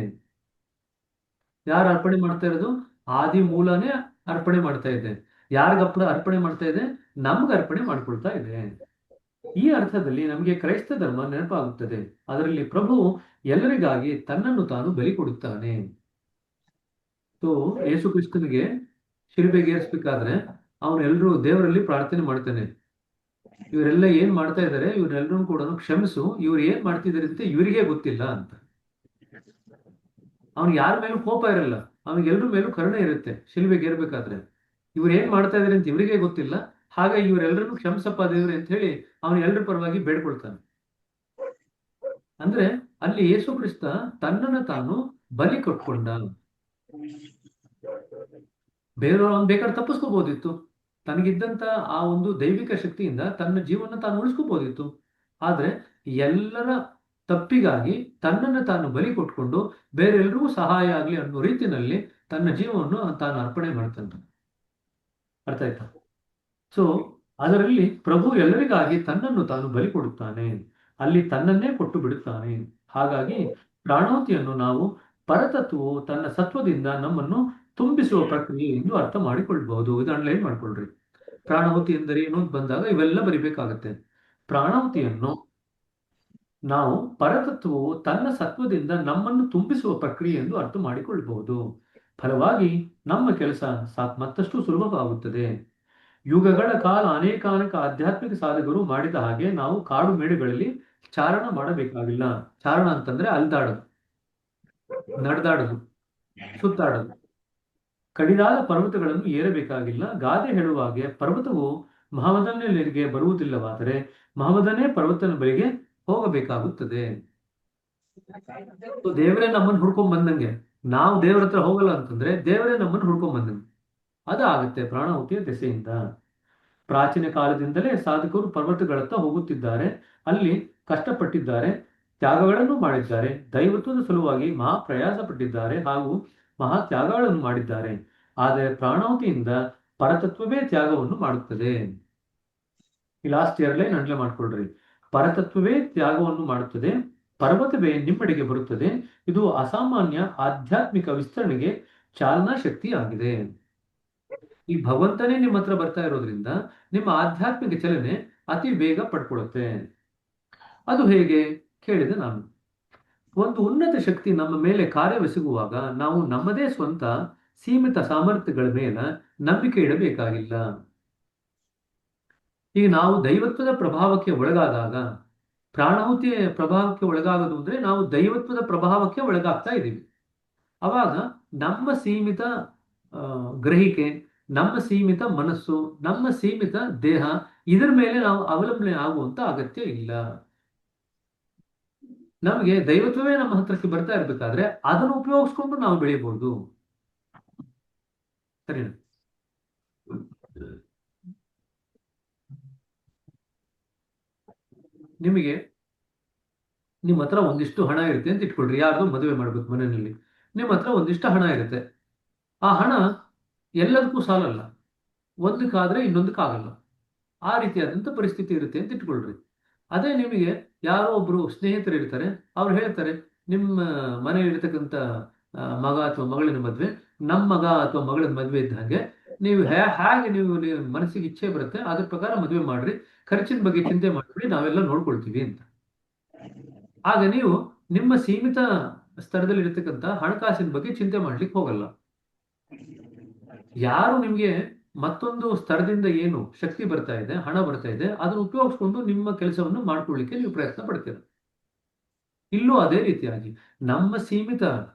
ಯಾರು ಅರ್ಪಣೆ ಮಾಡ್ತಾ ಇರೋದು? ಆದಿ ಮೂಲನೇ ಅರ್ಪಣೆ ಮಾಡ್ತಾ ಇದೆ. ಯಾರಿಗಪ್ಪ ಅರ್ಪಣೆ ಮಾಡ್ತಾ ಇದೆ? ನಮ್ಗೆ ಅರ್ಪಣೆ ಮಾಡ್ಕೊಳ್ತಾ ಇದೆ. ಈ ಅರ್ಥದಲ್ಲಿ ನಮಗೆ ಕ್ರೈಸ್ತ ಧರ್ಮ ನೆನಪಾಗುತ್ತದೆ. ಅದರಲ್ಲಿ ಪ್ರಭು ಎಲ್ಲರಿಗಾಗಿ ತನ್ನನ್ನು ತಾನು ಬಲಿ ಕೊಡುತ್ತಾನೆ. ಸೊ ಯೇಸು ಕ್ರಿಸ್ತನಿಗೆ ಶಿಲುಬೆಗೇರಿಸಬೇಕಾದ್ರೆ ಅವನು ಎಲ್ಲರೂ ದೇವರಲ್ಲಿ ಪ್ರಾರ್ಥನೆ ಮಾಡ್ತಾನೆ, ಇವರೆಲ್ಲ ಏನ್ ಮಾಡ್ತಾ ಇದ್ದಾರೆ, ಇವ್ರೆಲ್ಲರೂ ಕೂಡ ಕ್ಷಮಿಸು, ಇವ್ರು ಏನ್ ಮಾಡ್ತಿದ್ದಾರೆ ಅಂತ ಇವರಿಗೆ ಗೊತ್ತಿಲ್ಲ ಅಂತ. ಅವ್ನಿಗೆ ಯಾರ ಮೇಲೂ ಕೋಪ ಇರಲ್ಲ, ಅವನಿಗೆ ಎಲ್ರ ಮೇಲೂ ಕರುಣೆ ಇರುತ್ತೆ. ಶಿಲುಬೆಗೇರ್ಬೇಕಾದ್ರೆ ಇವ್ರು ಏನ್ ಮಾಡ್ತಾ ಇದಾರೆ ಅಂತ ಇವರಿಗೆ ಗೊತ್ತಿಲ್ಲ, ಹಾಗೆ ಇವರೆಲ್ಲರನ್ನು ಕ್ಷಮಿಸಪ್ಪ ದೇವ್ರೆ ಅಂತ ಹೇಳಿ ಅವನು ಎಲ್ಲರ ಪರವಾಗಿ ಬೇಡ್ಕೊಳ್ತಾನೆ. ಅಂದ್ರೆ ಅಲ್ಲಿ ಯೇಸು ಕ್ರಿಸ್ತ ತನ್ನನ್ನು ತಾನು ಬಲಿ ಕೊಟ್ಕೊಂಡ. ಬೇರೆಯವ್ರು ಅವ್ನು ಬೇಕಾದ್ರೆ ತಪ್ಪಿಸ್ಕೋಬಹುದಿತ್ತು. ತನಗಿದ್ದಂತ ಆ ಒಂದು ದೈವಿಕ ಶಕ್ತಿಯಿಂದ ತನ್ನ ಜೀವನ ತಾನು ಉಳಿಸ್ಕೋಬಹುದಿತ್ತು. ಆದ್ರೆ ಎಲ್ಲರ ತಪ್ಪಿಗಾಗಿ ತನ್ನನ್ನು ತಾನು ಬಲಿ ಕೊಟ್ಕೊಂಡು ಬೇರೆಲ್ಲರಿಗೂ ಸಹಾಯ ಆಗ್ಲಿ ಅನ್ನೋ ರೀತಿಯಲ್ಲಿ ತನ್ನ ಜೀವವನ್ನು ತಾನು ಅರ್ಪಣೆ ಮಾಡ್ತಾನೆ. ಅರ್ಥ ಆಯ್ತಾ? ಸೊ ಅದರಲ್ಲಿ ಪ್ರಭು ಎಲ್ಲರಿಗಾಗಿ ತನ್ನನ್ನು ತಾನು ಬಲಿ ಕೊಡುತ್ತಾನೆ, ಅಲ್ಲಿ ತನ್ನನ್ನೇ ಕೊಟ್ಟು ಬಿಡುತ್ತಾನೆ. ಹಾಗಾಗಿ ಪ್ರಾಣಾಹುತಿಯನ್ನು ನಾವು ಪರತತ್ವವು ತನ್ನ ಸತ್ವದಿಂದ ನಮ್ಮನ್ನು ತುಂಬಿಸುವ ಪ್ರಕ್ರಿಯೆ ಎಂದು ಅರ್ಥ ಮಾಡಿಕೊಳ್ಬಹುದು. ಇದು ಅಂಡರ್ಲೈನ್ ಮಾಡ್ಕೊಳ್ರಿ. ಪ್ರಾಣಾಹುತಿ ಎಂದರೆ ಏನು ಅಂತ ಬಂದಾಗ ಇವೆಲ್ಲ ಬರಿಬೇಕಾಗತ್ತೆ. ಪ್ರಾಣಾಹುತಿಯನ್ನು ನಾವು ಪರತತ್ವವು ತನ್ನ ಸತ್ವದಿಂದ ನಮ್ಮನ್ನು ತುಂಬಿಸುವ ಪ್ರಕ್ರಿಯೆ ಎಂದು ಅರ್ಥ ಮಾಡಿಕೊಳ್ಬಹುದು. ಫಲವಾಗಿ ನಮ್ಮ ಕೆಲಸ ಮತ್ತಷ್ಟು ಸುಲಭವಾಗುತ್ತದೆ. ಯುಗಗಳ ಕಾಲ ಅನೇಕಾನೇಕ ಆಧ್ಯಾತ್ಮಿಕ ಸಾಧಕರು ಮಾಡಿದ ಹಾಗೆ ನಾವು ಕಾಡು ಮೇಡುಗಳಲ್ಲಿ ಚಾರಣ ಮಾಡಬೇಕಾಗಿಲ್ಲ. ಚಾರಣ ಅಂತಂದ್ರೆ ಅಲ್ದಾಡೋದು, ನಡೆದಾಡೋದು, ಸುತ್ತಾಡೋದು. ಕಡಿದಾದ ಪರ್ವತಗಳನ್ನು ಏರಬೇಕಾಗಿಲ್ಲ. ಗಾದೆ ಹೇಳುವ ಹಾಗೆ ಪರ್ವತವು ಮಹಮದನಿಗೆ ಬರುವುದಿಲ್ಲವಾದರೆ ಮಹಮದನೇ ಪರ್ವತನ ಬಳಿಗೆ ಹೋಗಬೇಕಾಗುತ್ತದೆ. ದೇವರೇ ನಮ್ಮನ್ನು ಹುಡ್ಕೊಂಡ್ ಬಂದಂಗೆ, ನಾವು ದೇವರ ಹತ್ರ ಹೋಗಲ್ಲ ಅಂತಂದ್ರೆ ದೇವರೇ ನಮ್ಮನ್ನು ಹುಡ್ಕೊಂಡ್ ಬಂದಂಗೆ ಅದಾಗುತ್ತೆ ಪ್ರಾಣಾಹುತಿಯ ದೆಸೆಯಿಂದ. ಪ್ರಾಚೀನ ಕಾಲದಿಂದಲೇ ಸಾಧಕರು ಪರ್ವತಗಳತ್ತ ಹೋಗುತ್ತಿದ್ದಾರೆ, ಅಲ್ಲಿ ಕಷ್ಟಪಟ್ಟಿದ್ದಾರೆ, ತ್ಯಾಗಗಳನ್ನು ಮಾಡಿದ್ದಾರೆ, ದೈವತ್ವದ ಸಲುವಾಗಿ ಮಹಾ ಪ್ರಯಾಸ ಪಟ್ಟಿದ್ದಾರೆ ಹಾಗೂ ಮಹಾ ತ್ಯಾಗಗಳನ್ನು ಮಾಡಿದ್ದಾರೆ. ಆದರೆ ಪ್ರಾಣಾಹುತಿಯಿಂದ ಪರತತ್ವವೇ ತ್ಯಾಗವನ್ನು ಮಾಡುತ್ತದೆ. ಈ ಲಾಸ್ಟ್ ಇಯರ್ ಲೈನ್ ಅಂಡರ್ಲೈನ್ ಮಾಡ್ಕೊಳ್ರಿ. ಪರತತ್ವವೇ ತ್ಯಾಗವನ್ನು ಮಾಡುತ್ತದೆ, ಪರ್ವತವೇ ನಿಮ್ಮಡೆಗೆ ಬರುತ್ತದೆ. ಇದು ಅಸಾಮಾನ್ಯ ಆಧ್ಯಾತ್ಮಿಕ ವಿಸ್ತರಣೆಗೆ ಚಾಲನಾ ಶಕ್ತಿ ಆಗಿದೆ. ಈ ಭಗವಂತನೇ ನಿಮ್ಮ ಹತ್ರ ಬರ್ತಾ ಇರೋದ್ರಿಂದ ನಿಮ್ಮ ಆಧ್ಯಾತ್ಮಿಕ ಚಲನೆ ಅತಿ ಬೇಗ ಪಡ್ಕೊಳ್ಳುತ್ತೆ. ಅದು ಹೇಗೆ ಕೇಳಿದೆ ನಾನು. ಒಂದು ಉನ್ನತ ಶಕ್ತಿ ನಮ್ಮ ಮೇಲೆ ಕಾರ್ಯವೆಸಗುವಾಗ ನಾವು ನಮ್ಮದೇ ಸ್ವಂತ ಸೀಮಿತ ಸಾಮರ್ಥ್ಯಗಳ ಮೇಲೆ ನಂಬಿಕೆ ಇಡಬೇಕಾಗಿಲ್ಲ. ಈಗ ನಾವು ದೈವತ್ವದ ಪ್ರಭಾವಕ್ಕೆ ಒಳಗಾದಾಗ, ಪ್ರಾಣಾಹುತಿಯ ಪ್ರಭಾವಕ್ಕೆ ಒಳಗಾಗೋದು ಅಂದ್ರೆ ನಾವು ದೈವತ್ವದ ಪ್ರಭಾವಕ್ಕೆ ಒಳಗಾಗ್ತಾ ಇದ್ದೀವಿ. ಅವಾಗ ನಮ್ಮ ಸೀಮಿತ ಗ್ರಹಿಕೆ, ನಮ್ಮ ಸೀಮಿತ ಮನಸ್ಸು, ನಮ್ಮ ಸೀಮಿತ ದೇಹ, ಇದರ ಮೇಲೆ ನಾವು ಅವಲಂಬನೆ ಆಗುವಂತ ಅಗತ್ಯ ಇಲ್ಲ. ನಮಗೆ ದೈವತ್ವವೇ ನಮ್ಮ ಹತ್ರಕ್ಕೆ ಬರ್ತಾ ಇರ್ಬೇಕಾದ್ರೆ ಅದನ್ನು ಉಪಯೋಗಿಸ್ಕೊಂಡು ನಾವು ಬೆಳೆಯಬಹುದು. ಸರಿನಾ? ನಿಮಗೆ ನಿಮ್ಮ ಹತ್ರ ಒಂದಿಷ್ಟು ಹಣ ಇರುತ್ತೆ ಅಂತ ಇಟ್ಕೊಳ್ರಿ. ಯಾರ್ದು ಮದುವೆ ಮಾಡ್ಬೇಕು ಮನೆಯಲ್ಲಿ, ನಿಮ್ಮ ಹತ್ರ ಒಂದಿಷ್ಟು ಹಣ ಇರುತ್ತೆ. ಆ ಹಣ ಎಲ್ಲದಕ್ಕೂ ಸಾಲಲ್ಲ, ಒಂದಕ್ಕಾದ್ರೆ ಇನ್ನೊಂದಕ್ಕಾಗಲ್ಲ. ಆ ರೀತಿಯಾದಂಥ ಪರಿಸ್ಥಿತಿ ಇರುತ್ತೆ ಅಂತ ಇಟ್ಕೊಳ್ರಿ. ಅದೇ ನಿಮಗೆ ಯಾರೋ ಒಬ್ರು ಸ್ನೇಹಿತರು ಇರ್ತಾರೆ, ಅವ್ರು ಹೇಳ್ತಾರೆ ನಿಮ್ಮ ಮನೆಯಲ್ಲಿರ್ತಕ್ಕಂಥ ಮಗ ಅಥವಾ ಮಗಳಿನ ಮದುವೆ ನಮ್ಮ ಮಗ ಅಥವಾ ಮಗಳ ಮದುವೆ ಇದ್ದ ಹಾಗೆ, ನೀವು ಹೇಗೆ ನೀವು ಮನಸ್ಸಿಗೆ ಇಚ್ಛೆ ಬರುತ್ತೆ ಅದ್ರ ಪ್ರಕಾರ ಮದುವೆ ಮಾಡ್ರಿ, ಖರ್ಚಿನ ಬಗ್ಗೆ ಚಿಂತೆ ಮಾಡ್ಬಿಡಿ, ನಾವೆಲ್ಲ ನೋಡ್ಕೊಳ್ತೀವಿ ಅಂತ. ಆಗ ನೀವು ನಿಮ್ಮ ಸೀಮಿತ ಸ್ತರದಲ್ಲಿ ಇರತಕ್ಕಂಥ ಹಣಕಾಸಿನ ಬಗ್ಗೆ ಚಿಂತೆ ಮಾಡ್ಲಿಕ್ಕೆ ಹೋಗಲ್ಲ. ಯಾರು ನಿಮ್ಗೆ ಮತ್ತೊಂದು ಸ್ತರದಿಂದ ಏನು ಶಕ್ತಿ ಬರ್ತಾ ಇದೆ, ಹಣ ಬರ್ತಾ ಇದೆ, ಅದನ್ನು ಉಪಯೋಗಿಸ್ಕೊಂಡು ನಿಮ್ಮ ಕೆಲಸವನ್ನು ಮಾಡ್ಕೊಳ್ಳಿಕ್ಕೆ ನೀವು ಪ್ರಯತ್ನ ಪಡ್ತೀರ. ಇಲ್ಲೂ ಅದೇ ರೀತಿಯಾಗಿ ನಮ್ಮ ಸೀಮಿತ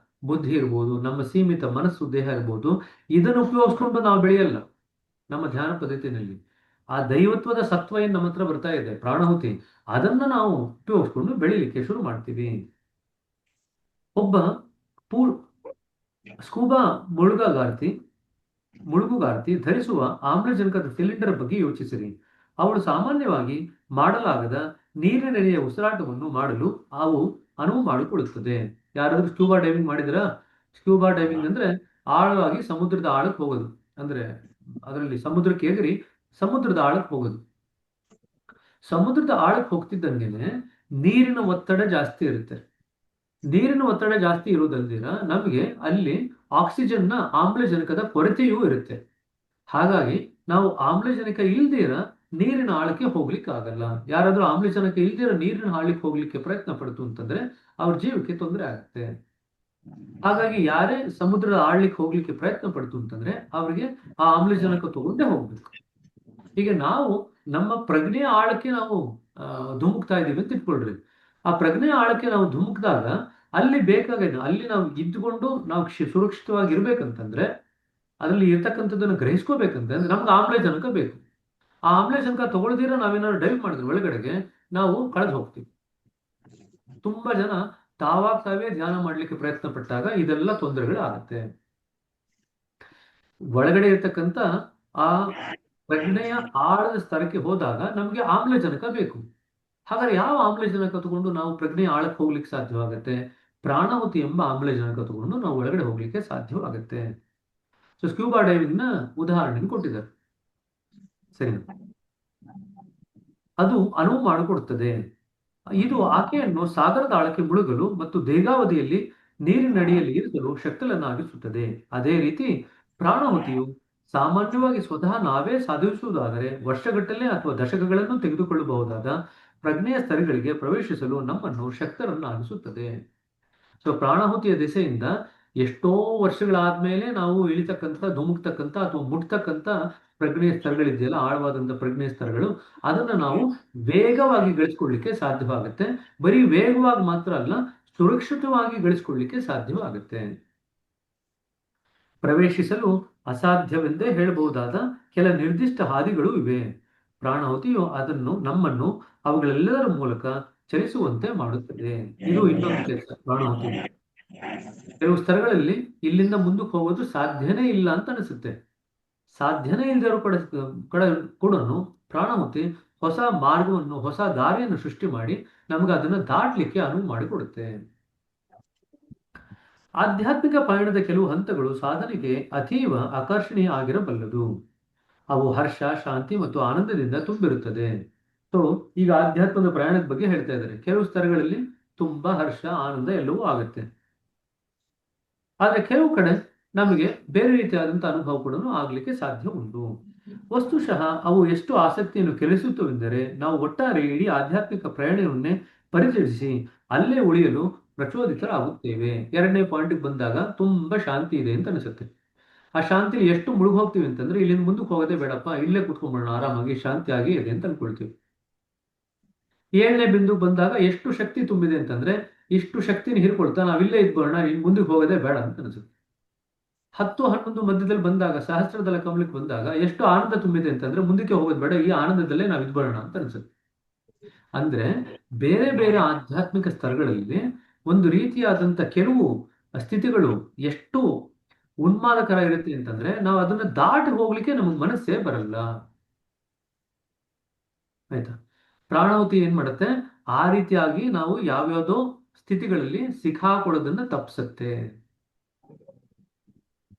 ಬುದ್ಧಿ ಇರ್ಬೋದು, ನಮ್ಮ ಸೀಮಿತ ಮನಸ್ಸು ದೇಹ ಇರ್ಬೋದು, ಇದನ್ನು ಉಪಯೋಗಿಸ್ಕೊಂಡು ನಾವು ಬೆಳೆಯಲ್ಲ. ನಮ್ಮ ಧ್ಯಾನ ಪದ್ಧತಿನಲ್ಲಿ ಆ ದೈವತ್ವದ ಸತ್ವ ಏನು ನಮ್ಮ ಹತ್ರ ಬರ್ತಾ ಇದೆ, ಪ್ರಾಣಾಹುತಿ, ಅದನ್ನ ನಾವು ಉಪಯೋಗಿಸ್ಕೊಂಡು ಬೆಳಿಲಿಕ್ಕೆ ಶುರು ಮಾಡ್ತೀವಿ. ಒಬ್ಬ ಸ್ಕೂಬಾ ಮುಳುಗುಗಾರ್ತಿ ಧರಿಸುವ ಆಮ್ಲಜನಕದ ಸಿಲಿಂಡರ್ ಬಗ್ಗೆ ಯೋಚಿಸಿರಿ. ಅವಳು ಸಾಮಾನ್ಯವಾಗಿ ಮಾಡಲಾಗದ ನೀರಿನೆಡೆಯ ಉಸಿರಾಟವನ್ನು ಮಾಡಲು ಅನುವು ಮಾಡಿಕೊಡುತ್ತದೆ. ಯಾರಾದ್ರೂ ಸ್ಕೂಬಾ ಡೈವಿಂಗ್ ಮಾಡಿದ್ರ? ಸ್ಕೂಬಾ ಡೈವಿಂಗ್ ಅಂದ್ರೆ ಆಳವಾಗಿ ಸಮುದ್ರದ ಆಳಕ್ಕೆ ಹೋಗೋದು, ಅಂದ್ರೆ ಅದರಲ್ಲಿ ಸಮುದ್ರಕ್ಕೆ ಎಗರಿ ಸಮುದ್ರದ ಆಳಕ್ಕೆ ಹೋಗೋದು. ಸಮುದ್ರದ ಆಳಕ್ಕೆ ಹೋಗ್ತಿದ್ದಂಗೆನೆ ನೀರಿನ ಒತ್ತಡ ಜಾಸ್ತಿ ಇರುತ್ತೆ. ನೀರಿನ ಒತ್ತಡ ಜಾಸ್ತಿ ಇರುವುದಲ್ದಿರ ನಮಗೆ ಅಲ್ಲಿ ಆಕ್ಸಿಜನ್ನ ಆಮ್ಲಜನಕದ ಕೊರತೆಯೂ ಇರುತ್ತೆ. ಹಾಗಾಗಿ ನಾವು ಆಮ್ಲಜನಕ ಇಲ್ದಿರ ನೀರಿನ ಆಳಕ್ಕೆ ಹೋಗ್ಲಿಕ್ಕೆ ಆಗಲ್ಲ. ಯಾರಾದ್ರೂ ಆಮ್ಲಜನಕ ಇಲ್ದಿರ ನೀರಿನ ಆಳಕ್ಕೆ ಹೋಗ್ಲಿಕ್ಕೆ ಪ್ರಯತ್ನ ಪಡ್ತು ಅಂತಂದ್ರೆ ಅವ್ರ ಜೀವಕ್ಕೆ ತೊಂದರೆ ಆಗುತ್ತೆ. ಹಾಗಾಗಿ ಯಾರೇ ಸಮುದ್ರದ ಆಳ್ಲಿಕ್ಕೆ ಹೋಗ್ಲಿಕ್ಕೆ ಪ್ರಯತ್ನ ಪಡ್ತು ಅಂತಂದ್ರೆ ಅವ್ರಿಗೆ ಆ ಆಮ್ಲಜನಕ ತಗೊಂಡೇ ಹೋಗ್ಬೇಕು. ಈಗ ನಾವು ನಮ್ಮ ಪ್ರಜ್ಞೆಯ ಆಳಕ್ಕೆ ನಾವು ಧುಮುಕ್ತಾ ಇದೀವಿ ಅಂತ ಇಟ್ಕೊಳ್ರಿ. ಆ ಪ್ರಜ್ಞೆಯ ಆಳಕ್ಕೆ ನಾವು ಧುಮುಕ್ದಾಗ ಅಲ್ಲಿ ಅಲ್ಲಿ ನಾವು ಇದ್ದುಕೊಂಡು ನಾವು ಸುರಕ್ಷಿತವಾಗಿ ಇರ್ಬೇಕಂತಂದ್ರೆ, ಅದರಲ್ಲಿ ಇರ್ತಕ್ಕಂಥದ್ದನ್ನು ಗ್ರಹಿಸ್ಕೋಬೇಕಂತಂದ್ರೆ ನಮ್ಗೆ ಆಮ್ಲಜನಕ ಬೇಕು. ಆ ಆಮ್ಲಜನಕ ತಗೊಳ್ದಿರ ನಾವೇನಾದ್ರು ಡೈವ್ ಮಾಡಿದ್ರೆ ಒಳಗಡೆಗೆ ನಾವು ಕಳೆದು ಹೋಗ್ತೀವಿ. ತುಂಬಾ ಜನ ತಾವಾಗ ತಾವೇ ಧ್ಯಾನ ಮಾಡ್ಲಿಕ್ಕೆ ಪ್ರಯತ್ನ ಪಟ್ಟಾಗ ಇದೆಲ್ಲ ತೊಂದರೆಗಳು ಆಗುತ್ತೆ. ಒಳಗಡೆ ಇರ್ತಕ್ಕಂಥ ಆ ಪ್ರಜ್ಞೆಯ ಆಳದ ಸ್ತರಕ್ಕೆ ಹೋದಾಗ ನಮಗೆ ಆಮ್ಲಜನಕ ಬೇಕು. ಹಾಗಾದ್ರೆ ಯಾವ ಆಮ್ಲಜನಕ ತಗೊಂಡು ನಾವು ಪ್ರಜ್ಞೆಯ ಆಳಕ್ಕೆ ಹೋಗ್ಲಿಕ್ಕೆ ಸಾಧ್ಯವಾಗುತ್ತೆ? ಪ್ರಾಣಾಹುತಿ ಎಂಬ ಆಮ್ಲಜನಕ ತಗೊಂಡು ನಾವು ಒಳಗಡೆ ಹೋಗ್ಲಿಕ್ಕೆ ಸಾಧ್ಯವಾಗುತ್ತೆ. ಸೊ ಸ್ಕ್ಯೂಬಾ ಡೈವಿಂಗ್ ನ ಉದಾಹರಣೆ ಕೊಟ್ಟಿದ್ದಾರೆ. ಸರಿ, ಅದು ಅನುವು ಮಾಡಿಕೊಡುತ್ತದೆ. ಇದು ಆಕೆಯನ್ನು ಸಾಗರದ ಆಳಕ್ಕೆ ಮುಳುಗಲು ಮತ್ತು ದೀರ್ಘಾವಧಿಯಲ್ಲಿ ನೀರಿನಡಿಯಲ್ಲಿ ಇರಿಸಲು ಶಕ್ತಳನ್ನಾಗಿಸುತ್ತದೆ. ಅದೇ ರೀತಿ ಪ್ರಾಣಾಹುತಿಯು ಸಾಮಾನ್ಯವಾಗಿ ಸ್ವತಃ ನಾವೇ ಸಾಧಿಸುವುದಾದರೆ ವರ್ಷಗಟ್ಟಲೆ ಅಥವಾ ದಶಕಗಳನ್ನು ತೆಗೆದುಕೊಳ್ಳಬಹುದಾದ ಪ್ರಜ್ಞೆಯ ಸ್ತರಗಳಿಗೆ ಪ್ರವೇಶಿಸಲು ನಮ್ಮನ್ನು ಶಕ್ತರನ್ನಾಗಿಸುತ್ತದೆ. ಸೊ ಪ್ರಾಣಾಹುತಿಯ ದಿಸೆಯಿಂದ ಎಷ್ಟೋ ವರ್ಷಗಳಾದ್ಮೇಲೆ ನಾವು ಇಳಿತಕ್ಕಂಥ ಧುಮುಕ್ತಕ್ಕಂಥ ಅಥವಾ ಮುಟ್ತಕ್ಕಂಥ ಪ್ರಜ್ಞೆಯ ಸ್ತರಗಳಿದೆಯಲ್ಲ, ಆಳವಾದಂಥ ಪ್ರಜ್ಞೆಯ ಸ್ತರಗಳು, ಅದನ್ನ ನಾವು ವೇಗವಾಗಿ ಗಳಿಸ್ಕೊಳ್ಳಿಕ್ಕೆ ಸಾಧ್ಯವಾಗುತ್ತೆ. ಬರೀ ವೇಗವಾಗಿ ಮಾತ್ರ ಅಲ್ಲ, ಸುರಕ್ಷಿತವಾಗಿ ಗಳಿಸ್ಕೊಳ್ಳಿಕ್ಕೆ ಸಾಧ್ಯವಾಗುತ್ತೆ. ಪ್ರವೇಶಿಸಲು ಅಸಾಧ್ಯವೆಂದೇ ಹೇಳಬಹುದಾದ ಕೆಲ ನಿರ್ದಿಷ್ಟ ಹಾದಿಗಳು ಇವೆ. ಪ್ರಾಣಾಹುತಿಯು ನಮ್ಮನ್ನು ಅವುಗಳೆಲ್ಲದರ ಮೂಲಕ ಚಲಿಸುವಂತೆ ಮಾಡುತ್ತದೆ. ಇದು ಇನ್ನೊಂದು ಕೆಲಸ ಪ್ರಾಣಾಹುತಿ. ಕೆಲವು ಸ್ತರಗಳಲ್ಲಿ ಇಲ್ಲಿಂದ ಮುಂದಕ್ಕೆ ಹೋಗೋದು ಸಾಧ್ಯನೇ ಇಲ್ಲ ಅಂತ ಅನಿಸುತ್ತೆ. ಸಾಧ್ಯನೇ ಇಲ್ಲದಿರೋ ಕೂಡ ಪ್ರಾಣಾಹುತಿ ಹೊಸ ಮಾರ್ಗವನ್ನು, ಹೊಸ ದಾರಿಯನ್ನು ಸೃಷ್ಟಿ ಮಾಡಿ ನಮ್ಗೆ ಅದನ್ನು ದಾಟ್ಲಿಕ್ಕೆ ಅನುವು ಮಾಡಿಕೊಡುತ್ತೆ. ಆಧ್ಯಾತ್ಮಿಕ ಪಯಣದ ಕೆಲವು ಹಂತಗಳು ಸಾಧನೆಗೆ ಅತೀವ ಆಕರ್ಷಣೀಯ ಆಗಿರಬಲ್ಲದು. ಅವು ಹರ್ಷ, ಶಾಂತಿ ಮತ್ತು ಆನಂದದಿಂದ ತುಂಬಿರುತ್ತದೆ. ಸೊ ಈಗ ಆಧ್ಯಾತ್ಮದ ಪ್ರಯಾಣದ ಬಗ್ಗೆ ಹೇಳ್ತಾ ಇದ್ದಾರೆ. ಕೆಲವು ಸ್ತರಗಳಲ್ಲಿ ತುಂಬಾ ಹರ್ಷ, ಆನಂದ ಎಲ್ಲವೂ ಆಗುತ್ತೆ. ಆದ್ರೆ ಕೆಲವು ಕಡೆ ನಮಗೆ ಬೇರೆ ರೀತಿಯಾದಂತಹ ಅನುಭವ ಕೂಡ ಆಗ್ಲಿಕ್ಕೆ ಸಾಧ್ಯ ಉಂಟು. ವಸ್ತುಶಃ ಅವು ಎಷ್ಟು ಆಸಕ್ತಿಯನ್ನು ಕೆಲಿಸುತ್ತವೆಂದರೆ ನಾವು ಒಟ್ಟಾರೆ ಇಡೀ ಆಧ್ಯಾತ್ಮಿಕ ಪ್ರಯಾಣವನ್ನೇ ಪರಿಚಯಿಸಿ ಅಲ್ಲೇ ಉಳಿಯಲು ಪ್ರಚೋದಿತರಾಗುತ್ತೇವೆ. ಎರಡನೇ ಪಾಯಿಂಟ್ಗೆ ಬಂದಾಗ ತುಂಬಾ ಶಾಂತಿ ಇದೆ ಅಂತ ಅನಿಸುತ್ತೆ. ಆ ಶಾಂತಿಲಿ ಎಷ್ಟು ಮುಳುಗಿ ಹೋಗ್ತೀವಿ ಅಂತಂದ್ರೆ ಇಲ್ಲಿಂದ ಮುಂದಕ್ಕೆ ಹೋಗೋದೇ ಬೇಡಪ್ಪ, ಇಲ್ಲೇ ಕುತ್ಕೊಂಡ್ಬಿಡೋಣ, ಆರಾಮಾಗಿ ಶಾಂತಿಯಾಗಿ ಇದೆ ಅಂತ ಅನ್ಕೊಳ್ತೀವಿ. ಏಳನೇ ಬಿಂದು ಬಂದಾಗ ಎಷ್ಟು ಶಕ್ತಿ ತುಂಬಿದೆ ಅಂತಂದ್ರೆ ಇಷ್ಟು ಶಕ್ತಿನ ಹಿರ್ಕೊಳ್ತಾ ನಾವಿಲ್ಲೇ ಇದ್ಬೋಣ, ಇನ್ ಮುಂದಕ್ಕೆ ಹೋಗೋದೇ ಬೇಡ ಅಂತ ಅನಿಸುತ್ತೆ. 10, 11 ಮಧ್ಯದಲ್ಲಿ ಬಂದಾಗ, ಸಹಸ್ರದಳ ಕಮಲಕ್ಕೆ ಬಂದಾಗ ಎಷ್ಟು ಆನಂದ ತುಂಬಿದೆ ಅಂತಂದ್ರೆ ಮುಂದಕ್ಕೆ ಹೋಗೋದು ಬೇಡ, ಈ ಆನಂದದಲ್ಲೇ ನಾವು ಇದ್ಬೋಣ ಅಂತ ಅನ್ಸುತ್ತೆ. ಅಂದ್ರೆ ಬೇರೆ ಬೇರೆ ಆಧ್ಯಾತ್ಮಿಕ ಸ್ತರಗಳಲ್ಲಿ ಒಂದು ರೀತಿಯಾದಂತ ಕೆಲವು ಸ್ಥಿತಿಗಳು ಎಷ್ಟು ಉನ್ಮಾದಕರ ಇರುತ್ತೆ ಅಂತಂದ್ರೆ ನಾವು ಅದನ್ನ ದಾಟಿ ಹೋಗ್ಲಿಕ್ಕೆ ನಮಗ್ ಮನಸ್ಸೇ ಬರಲ್ಲ. ಆಯ್ತಾ? ಪ್ರಾಣಾಹುತಿ ಏನ್ ಮಾಡುತ್ತೆ, ಆ ರೀತಿಯಾಗಿ ನಾವು ಯಾವ್ಯಾವುದೋ ಸ್ಥಿತಿಗಳಲ್ಲಿ ಸಿಕ್ಕಾಕೊಳ್ಳೋದನ್ನ ತಪ್ಪಿಸುತ್ತೆ.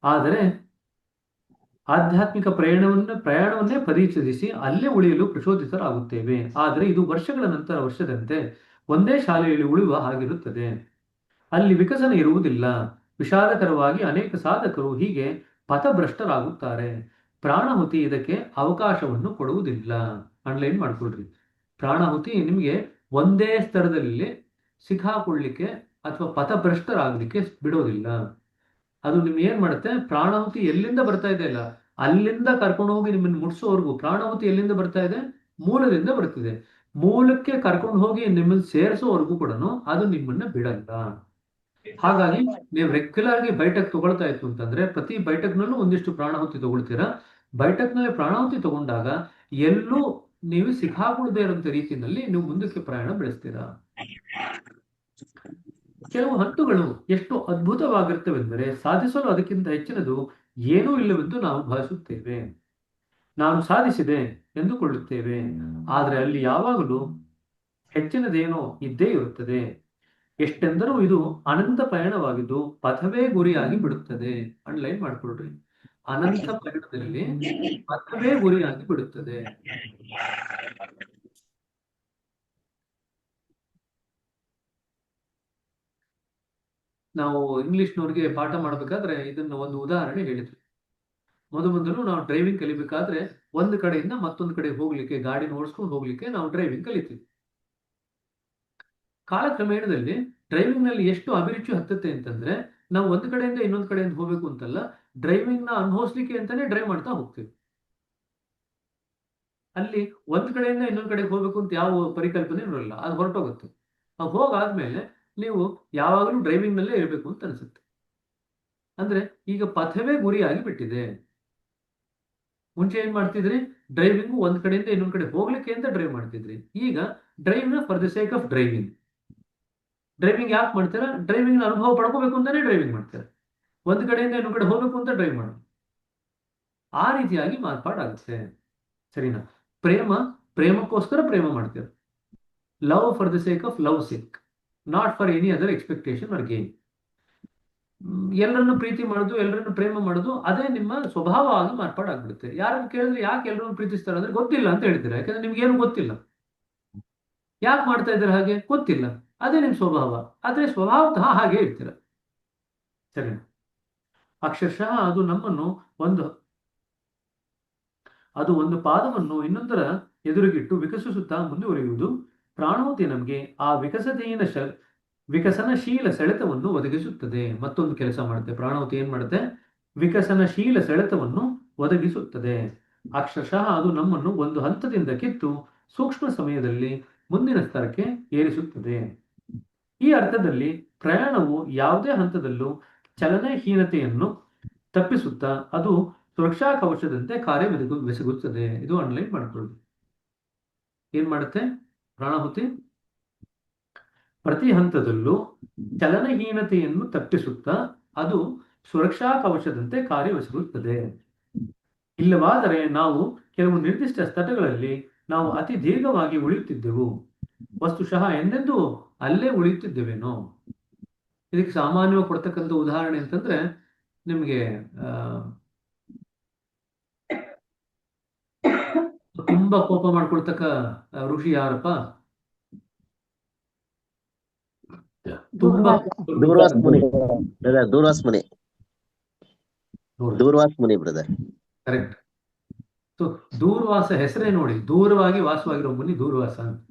ಆದರೆ ಆಧ್ಯಾತ್ಮಿಕ ಪ್ರಯಾಣವನ್ನೇ ಪರಿಚಯಿಸಿ ಅಲ್ಲೇ ಉಳಿಯಲು ಪ್ರಚೋದಿತರಾಗುತ್ತೇವೆ. ಆದರೆ ಇದು ವರ್ಷಗಳ ನಂತರ ವರ್ಷದಂತೆ ಒಂದೇ ಶಾಲೆಯಲ್ಲಿ ಉಳಿಯುವ ಹಾಗಿರುತ್ತದೆ. ಅಲ್ಲಿ ವಿಕಸನ ಇರುವುದಿಲ್ಲ. ವಿಷಾದಕರವಾಗಿ ಅನೇಕ ಸಾಧಕರು ಹೀಗೆ ಪಥಭ್ರಷ್ಟರಾಗುತ್ತಾರೆ. ಪ್ರಾಣಾಹುತಿ ಇದಕ್ಕೆ ಅವಕಾಶವನ್ನು ಕೊಡುವುದಿಲ್ಲ. ಅಂಡರ್ಲೈನ್ ಮಾಡ್ಕೊಳ್ರಿ. ಪ್ರಾಣಾಹುತಿ ನಿಮಗೆ ಒಂದೇ ಸ್ತರದಲ್ಲಿ ಸಿಕ್ಕಾಕೊಳ್ಳಿಕ್ಕೆ ಅಥವಾ ಪಥಭ್ರಷ್ಟರಾಗಲಿಕ್ಕೆ ಬಿಡೋದಿಲ್ಲ. ಅದು ನಿಮ್ಗೆ ಏನ್ ಮಾಡುತ್ತೆ, ಪ್ರಾಣಾಹುತಿ ಎಲ್ಲಿಂದ ಬರ್ತಾ ಇದೆ ಅಲ್ಲ ಅಲ್ಲಿಂದ ಕರ್ಕೊಂಡು ಹೋಗಿ ನಿಮ್ಮನ್ನು ಮುಟ್ಸೋವರೆಗೂ. ಪ್ರಾಣಾಹುತಿ ಎಲ್ಲಿಂದ ಬರ್ತಾ ಇದೆ? ಮೂಲದಿಂದ ಬರ್ತಿದೆ. ಮೂಲಕ್ಕೆ ಕರ್ಕೊಂಡು ಹೋಗಿ ನಿಮ್ಮನ್ನು ಸೇರಿಸೋವರೆಗೂ ಕೂಡ ಅದು ನಿಮ್ಮನ್ನ ಬಿಡಲ್ಲ. ಹಾಗಾಗಿ ನೀವು ರೆಗ್ಯುಲರ್ ಆಗಿ ಬೈಟಕ್ ತಗೊಳ್ತಾ ಇತ್ತು ಅಂತಂದ್ರೆ ಪ್ರತಿ ಬೈಟಕ್ನಲ್ಲೂ ಒಂದಿಷ್ಟು ಪ್ರಾಣಾಹುತಿ ತಗೊಳ್ತೀರಾ. ಬೈಟಕ್ನಲ್ಲಿ ಪ್ರಾಣಾಹುತಿ ತಗೊಂಡಾಗ ಎಲ್ಲೂ ನೀವು ಸಿಕ್ಕಾಕೊಳ್ಳದೆ ಇರುವಂತ ರೀತಿಯಲ್ಲಿ ನೀವು ಮುಂದಕ್ಕೆ ಪ್ರಯಾಣ ಬೆಳೆಸ್ತೀರಾ. ಕೆಲವು ಹಂತಗಳು ಎಷ್ಟು ಅದ್ಭುತವಾಗಿರ್ತವೆಂದರೆ ಸಾಧಿಸಲು ಅದಕ್ಕಿಂತ ಹೆಚ್ಚಿನದು ಏನೂ ಇಲ್ಲವೆಂದು ನಾವು ಭಾವಿಸುತ್ತೇವೆ. ನಾನು ಸಾಧಿಸಿದೆ ಎಂದುಕೊಳ್ಳುತ್ತೇವೆ. ಆದರೆ ಅಲ್ಲಿ ಯಾವಾಗಲೂ ಹೆಚ್ಚಿನದೇನೋ ಇದ್ದೇ ಇರುತ್ತದೆ. ಎಷ್ಟೆಂದರೂ ಇದು ಅನಂತ ಪಯಣವಾಗಿದ್ದು ಪಥವೇ ಗುರಿಯಾಗಿ ಬಿಡುತ್ತದೆ. ಅಂಡರ್ಲೈನ್ ಮಾಡ್ಕೊಳ್ರಿ. ಅನಂತ ಪಯಣದಲ್ಲಿ ಪಥವೇ ಗುರಿಯಾಗಿ ಬಿಡುತ್ತದೆ. ನಾವು ಇಂಗ್ಲಿಷ್ನವ್ರಿಗೆ ಪಾಠ ಮಾಡಬೇಕಾದ್ರೆ ಇದನ್ನ ಒಂದು ಉದಾಹರಣೆ ಹೇಳಿದ್ವಿ. ಮೊದಲು ನಾವು ಡ್ರೈವಿಂಗ್ ಕಲಿಬೇಕಾದ್ರೆ ಒಂದು ಕಡೆಯಿಂದ ಮತ್ತೊಂದು ಕಡೆ ಹೋಗ್ಲಿಕ್ಕೆ, ಗಾಡಿನ ಓಡಿಸ್ಕೊಂಡು ಹೋಗ್ಲಿಕ್ಕೆ ನಾವು ಡ್ರೈವಿಂಗ್ ಕಲಿತೀವಿ. ಕಾಲಕ್ರಮೇಣದಲ್ಲಿ ಡ್ರೈವಿಂಗ್ ನಲ್ಲಿ ಎಷ್ಟು ಅಭಿರುಚಿ ಹತ್ತುತ್ತೆ ಅಂತಂದ್ರೆ ನಾವು ಒಂದು ಕಡೆಯಿಂದ ಇನ್ನೊಂದು ಕಡೆಯಿಂದ ಹೋಗ್ಬೇಕು ಅಂತಲ್ಲ, ಡ್ರೈವಿಂಗ್ ನ ಅನುಭವಿಸ್ಲಿಕ್ಕೆ ಅಂತಾನೆ ಡ್ರೈವ್ ಮಾಡ್ತಾ ಹೋಗ್ತೀವಿ. ಅಲ್ಲಿ ಒಂದ್ ಕಡೆಯಿಂದ ಇನ್ನೊಂದ್ ಕಡೆಗೆ ಹೋಗ್ಬೇಕು ಅಂತ ಯಾವ ಪರಿಕಲ್ಪನೆ ಇರಲ್ಲ, ಅದು ಹೊರಟೋಗುತ್ತೆ. ಅದು ಹೋಗಾದ್ಮೇಲೆ ನೀವು ಯಾವಾಗಲೂ ಡ್ರೈವಿಂಗ್ ನಲ್ಲೇ ಇರಬೇಕು ಅಂತ ಅನ್ಸುತ್ತೆ. ಅಂದ್ರೆ ಈಗ ಪಥವೇ ಗುರಿಯಾಗಿ ಬಿಟ್ಟಿದೆ. ಮುಂಚೆ ಏನ್ ಮಾಡ್ತಿದ್ರಿ? ಡ್ರೈವಿಂಗ್ ಒಂದ್ ಕಡೆಯಿಂದ ಇನ್ನೊಂದ್ ಕಡೆ ಹೋಗ್ಲಿಕ್ಕೆ ಅಂತ ಡ್ರೈವ್ ಮಾಡ್ತಿದ್ರಿ. ಈಗ ಡ್ರೈವ್ ನ for the sake of driving. Driving ಯಾಕೆ ಮಾಡ್ತೀರಾ? ಡ್ರೈವಿಂಗ್ ಅನುಭವ ಪಡ್ಕೋಬೇಕು ಅಂತಾನೆ ಡ್ರೈವಿಂಗ್ ಮಾಡ್ತೀರಾ. ಒಂದ್ ಕಡೆಯಿಂದ ಇನ್ನೊಂದ್ ಕಡೆ ಹೋಗ್ಬೇಕು ಅಂತ ಡ್ರೈವ್ ಮಾಡೋದು. ಆ ರೀತಿಯಾಗಿ ಮಾರ್ಪಾಡಾಗುತ್ತೆ. ಸರಿನಾ? ಪ್ರೇಮಕ್ಕೋಸ್ಕರ ಪ್ರೇಮ ಮಾಡ್ತೀರ. Love for the sake of love sake, not for any other expectation or gain. ಎಲ್ಲರನ್ನು ಪ್ರೀತಿ ಮಾಡೋದು, ಎಲ್ಲರನ್ನು ಪ್ರೇಮ ಮಾಡೋದು, ಅದೇ ನಿಮ್ಮ ಸ್ವಭಾವ ಆಗಿ ಮಾರ್ಪಾಡಾಗ್ಬಿಡುತ್ತೆ. ಯಾರನ್ನು ಕೇಳಿದ್ರೆ ಯಾಕೆ ಎಲ್ಲರನ್ನು ಪ್ರೀತಿಸ್ತಾರೆ ಅಂದ್ರೆ ಗೊತ್ತಿಲ್ಲ ಅಂತ ಹೇಳ್ತೀರಾ. ಯಾಕಂದ್ರೆ ನಿಮ್ಗೆ ಏನು ಗೊತ್ತಿಲ್ಲ. ಯಾಕೆ ಮಾಡ್ತಾ ಇದ್ದಾರೆ ಹಾಗೆ? ಗೊತ್ತಿಲ್ಲ. ಅದೇ ನಿಮ್ ಸ್ವಭಾವ. ಆದ್ರೆ ಸ್ವಭಾವತಃ ಹಾಗೆ ಇರ್ತೀರ. ಸರಿ. ಅಕ್ಷರಶಃ ಅದು ಒಂದು ಪಾದವನ್ನು ಇನ್ನೊಂದರ ಎದುರಿಗಿಟ್ಟು ವಿಕಸಿಸುತ್ತಾ ಮುಂದುವರಿಯುವುದು. ಪ್ರಾಣವತಿ ನಮಗೆ ಆ ವಿಕಸನಶೀಲ ಸೆಳೆತವನ್ನು ಒದಗಿಸುತ್ತದೆ. ಮತ್ತೊಂದು ಕೆಲಸ ಮಾಡುತ್ತೆ ಪ್ರಾಣವತಿ. ಏನ್ ಮಾಡುತ್ತೆ? ವಿಕಸನಶೀಲ ಸೆಳೆತವನ್ನು ಒದಗಿಸುತ್ತದೆ. ಅಕ್ಷರಶಃ ಅದು ನಮ್ಮನ್ನು ಒಂದು ಹಂತದಿಂದ ಕಿತ್ತು ಸೂಕ್ಷ್ಮ ಸಮಯದಲ್ಲಿ ಮುಂದಿನ ಸ್ತರಕ್ಕೆ ಏರಿಸುತ್ತದೆ. ಈ ಅರ್ಥದಲ್ಲಿ ಪ್ರಯಾಣವು ಯಾವುದೇ ಹಂತದಲ್ಲೂ ಚಲನಹೀನತೆಯನ್ನು ತಪ್ಪಿಸುತ್ತಾ ಅದು ಸುರಕ್ಷಾ ಕವಚದಂತೆ ಕಾರ್ಯವೆಸಗುತ್ತದೆ. ಇದು ಅನ್ಲೈನ್ ಮಾಡ್ಕೊಳ್ಳಿ. ಏನ್ ಮಾಡುತ್ತೆ ಪ್ರಾಣಾಹುತಿ? ಪ್ರತಿ ಹಂತದಲ್ಲೂ ಚಲನಹೀನತೆಯನ್ನು ತಪ್ಪಿಸುತ್ತಾ ಅದು ಸುರಕ್ಷಾ ಕವಚದಂತೆ ಕಾರ್ಯವೆಸಗುತ್ತದೆ. ಇಲ್ಲವಾದರೆ ನಾವು ಕೆಲವು ನಿರ್ದಿಷ್ಟ ಸ್ಥಳಗಳಲ್ಲಿ ನಾವು ಅತಿ ದೀರ್ಘವಾಗಿ ಉಳಿಯುತ್ತಿದ್ದೆವು. ವಸ್ತುಶಃ ಎಂದೆಂದೂ ಅಲ್ಲೇ ಉಳಿಯುತ್ತಿದ್ದೇವೇನೋ. ಇದಕ್ಕೆ ಸಾಮಾನ್ಯವಾಗಿ ಕೊಡ್ತಕ್ಕಂಥ ಉದಾಹರಣೆ ಅಂತಂದ್ರೆ ನಿಮ್ಗೆ ತುಂಬಾ ಕೋಪ ಮಾಡ್ಕೊಳ್ತಕ್ಕ ಋಷಿ ಯಾರಪ್ಪ? ತುಂಬಾ ದೂರ್ವಾಸ ಮುನಿ ಬ್ರದರ್. ಕರೆಕ್ಟ್. ಸೊ ದೂರ್ವಾಸ ಹೆಸರೇ ನೋಡಿ, ದೂರವಾಗಿ ವಾಸವಾಗಿರೋ ಮುನಿ ದೂರ್ವಾಸ ಅಂತ.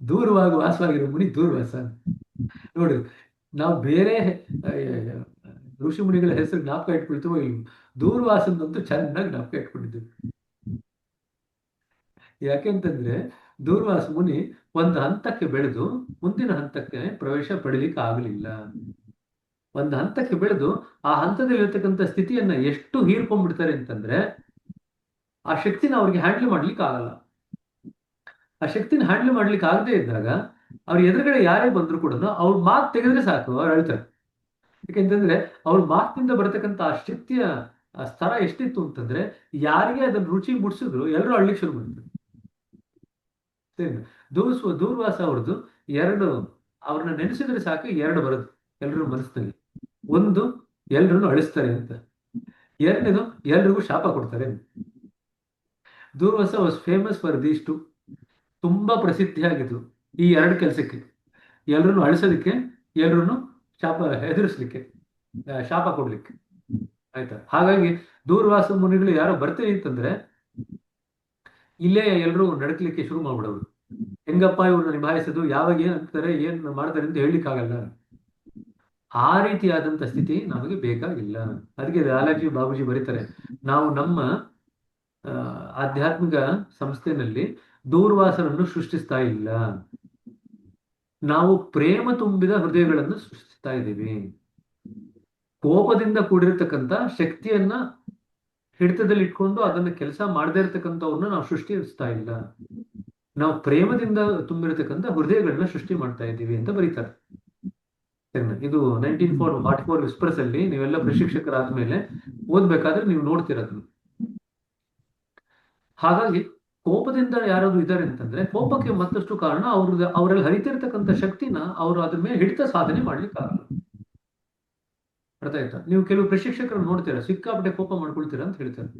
ದೂರವಾಗಿ ವಾಸವಾಗಿರೋ ಮುನಿ ದೂರ್ವಾಸ ನೋಡಿ. ನಾವು ಬೇರೆ ಋಷಿ ಮುನಿಗಳ ಹೆಸರು ಜ್ಞಾಪಕ ಇಟ್ಕೊಳ್ತೀವೋ ಇಲ್ಲ, ದೂರ್ವಾಸನಂತೂ ಚೆನ್ನಾಗಿ ಜ್ಞಾಪಕ ಇಟ್ಕೊಂಡಿದ್ದೀವಿ. ಯಾಕೆಂತಂದ್ರೆ ದೂರ್ವಾಸ ಮುನಿ ಒಂದು ಹಂತಕ್ಕೆ ಬೆಳೆದು ಮುಂದಿನ ಹಂತಕ್ಕೆ ಪ್ರವೇಶ ಪಡೀಲಿಕ್ಕೆ ಆಗಲಿಲ್ಲ. ಒಂದು ಹಂತಕ್ಕೆ ಬೆಳೆದು ಆ ಹಂತದಲ್ಲಿ ಇರ್ತಕ್ಕಂಥ ಸ್ಥಿತಿಯನ್ನ ಎಷ್ಟು ಹೀರ್ಕೊಂಡ್ಬಿಡ್ತಾರೆ ಅಂತಂದ್ರೆ ಆ ಶಕ್ತಿನ ಅವ್ರಿಗೆ ಹ್ಯಾಂಡಲ್ ಮಾಡ್ಲಿಕ್ಕೆ ಆಗಲ್ಲ. ಆ ಶಕ್ತಿನ ಹ್ಯಾಂಡಲ್ ಮಾಡ್ಲಿಕ್ಕೆ ಆಗದೆ ಇದ್ದಾಗ ಅವ್ರ ಎದುರುಗಡೆ ಯಾರೇ ಬಂದ್ರು ಕೂಡ ಅವ್ರ ಮಾತು ತೆಗೆದ್ರೆ ಸಾಕು, ಅವ್ರು ಅಳ್ತಾರೆ. ಯಾಕೆಂತಂದ್ರೆ ಅವ್ರ ಮಾತಿನಿಂದ ಬರತಕ್ಕಂಥ ಆ ಶಕ್ತಿಯ ಸ್ತರ ಎಷ್ಟಿತ್ತು ಅಂತಂದ್ರೆ ಯಾರಿಗೆ ಅದನ್ನ ರುಚಿ ಮುಡ್ಸಿದ್ರು ಎಲ್ಲರೂ ಅಳ್ಲಿಕ್ಕೆ ಶುರು ಮಾಡ್ತಾರೆ. ದೂರ್ವಾಸ ಅವ್ರದ್ದು ಅವ್ರನ್ನ ನೆನೆಸಿದ್ರೆ ಸಾಕು ಎರಡು ಬರೋದು ಎಲ್ರ ಮನಸ್ಸಿನಲ್ಲಿ. ಒಂದು, ಎಲ್ರನ್ನು ಅಳಿಸ್ತಾರೆ ಅಂತ. ಎರಡನೇದು, ಎಲ್ರಿಗೂ ಶಾಪ ಕೊಡ್ತಾರೆ. Durvasa was famous for these two. ತುಂಬಾ ಪ್ರಸಿದ್ಧಿಯಾಗಿದ್ರು ಈ ಎರಡು ಕೆಲಸಕ್ಕೆ. ಎಲ್ರನ್ನು ಅಳಿಸೋದಕ್ಕೆ, ಎಲ್ರನ್ನು ಎದುರಿಸ್ಲಿಕ್ಕೆ, ಶಾಪ ಕೊಡ್ಲಿಕ್ಕೆ. ಆಯ್ತಾ? ಹಾಗಾಗಿ ದೂರ್ವಾಸ ಮುನಿಗಳು ಯಾರೋ ಬರ್ತೀವಿ ಅಂತಂದ್ರೆ ಇಲ್ಲೇ ಎಲ್ಲರೂ ನಡಕ್ಲಿಕ್ಕೆ ಶುರು ಮಾಡ್ಬಿಡೋರು. ಹೆಂಗಪ್ಪ ಇವ್ರನ್ನ ನಿಭಾಯಿಸೋದು, ಯಾವಾಗ ಏನ್ ಅಂತಾರೆ, ಏನ್ ಮಾಡ್ತಾರೆ ಅಂತ ಹೇಳಲಿಕ್ಕಾಗಲ್ಲ. ಆ ರೀತಿಯಾದಂತ ಸ್ಥಿತಿ ನಮಗೆ ಬೇಕಾಗಿಲ್ಲ. ಅದಕ್ಕೆ ಲಾಲಾಜಿ ಬಾಬುಜಿ ಬರೀತಾರೆ, ನಾವು ನಮ್ಮ ಆಧ್ಯಾತ್ಮಿಕ ಸಂಸ್ಥೆನಲ್ಲಿ ದೂರ್ವಾಸನನ್ನು ಸೃಷ್ಟಿಸ್ತಾ ಇಲ್ಲ, ನಾವು ಪ್ರೇಮ ತುಂಬಿದ ಹೃದಯಗಳನ್ನು ಸೃಷ್ಟಿಸ್ತಾ ಇದ್ದೀವಿ. ಕೋಪದಿಂದ ಕೂಡಿರ್ತಕ್ಕಂಥ ಶಕ್ತಿಯನ್ನ ಹಿಡಿತದಲ್ಲಿ ಇಟ್ಕೊಂಡು ಅದನ್ನ ಕೆಲಸ ಮಾಡದೇ ಇರ್ತಕ್ಕಂಥವ್ರನ್ನ ನಾವು ಸೃಷ್ಟಿಸ್ತಾ ಇಲ್ಲ, ನಾವು ಪ್ರೇಮದಿಂದ ತುಂಬಿರತಕ್ಕಂಥ ಹೃದಯಗಳನ್ನ ಸೃಷ್ಟಿ ಮಾಡ್ತಾ ಇದ್ದೀವಿ ಅಂತ ಬರೀತಾರೆ. ಇದು 1944 ವಿಸ್ಪರ್ಸ್ ಅಲ್ಲಿ ನೀವೆಲ್ಲ ಪ್ರಶಿಕ್ಷಕರಾದ್ಮೇಲೆ ಓದ್ಬೇಕಾದ್ರೆ ನೀವು ನೋಡ್ತಿರೋದು. ಹಾಗಾಗಿ ಕೋಪದಿಂದ ಯಾರಾದ್ರು ಇದ್ದಾರೆ ಅಂತಂದ್ರೆ ಕೋಪಕ್ಕೆ ಮತ್ತಷ್ಟು ಕಾರಣ ಅವರಲ್ಲಿ ಹರಿತಿರ್ತಕ್ಕಂಥ ಶಕ್ತಿನ ಅವರು ಅದ್ರ ಮೇಲೆ ಹಿಡಿತ ಸಾಧನೆ ಮಾಡ್ಲಿಕ್ಕೆ ಆಗಲ್ಲ. ಅರ್ಥ ಆಯ್ತಾ? ನೀವು ಕೆಲವು ಪ್ರಶಿಕ್ಷಕರನ್ನು ನೋಡ್ತೀರಾ, ಸಿಕ್ಕಾಪಟ್ಟೆ ಕೋಪ ಮಾಡ್ಕೊಳ್ತೀರಾ ಅಂತ ಹೇಳ್ತಾರೆ.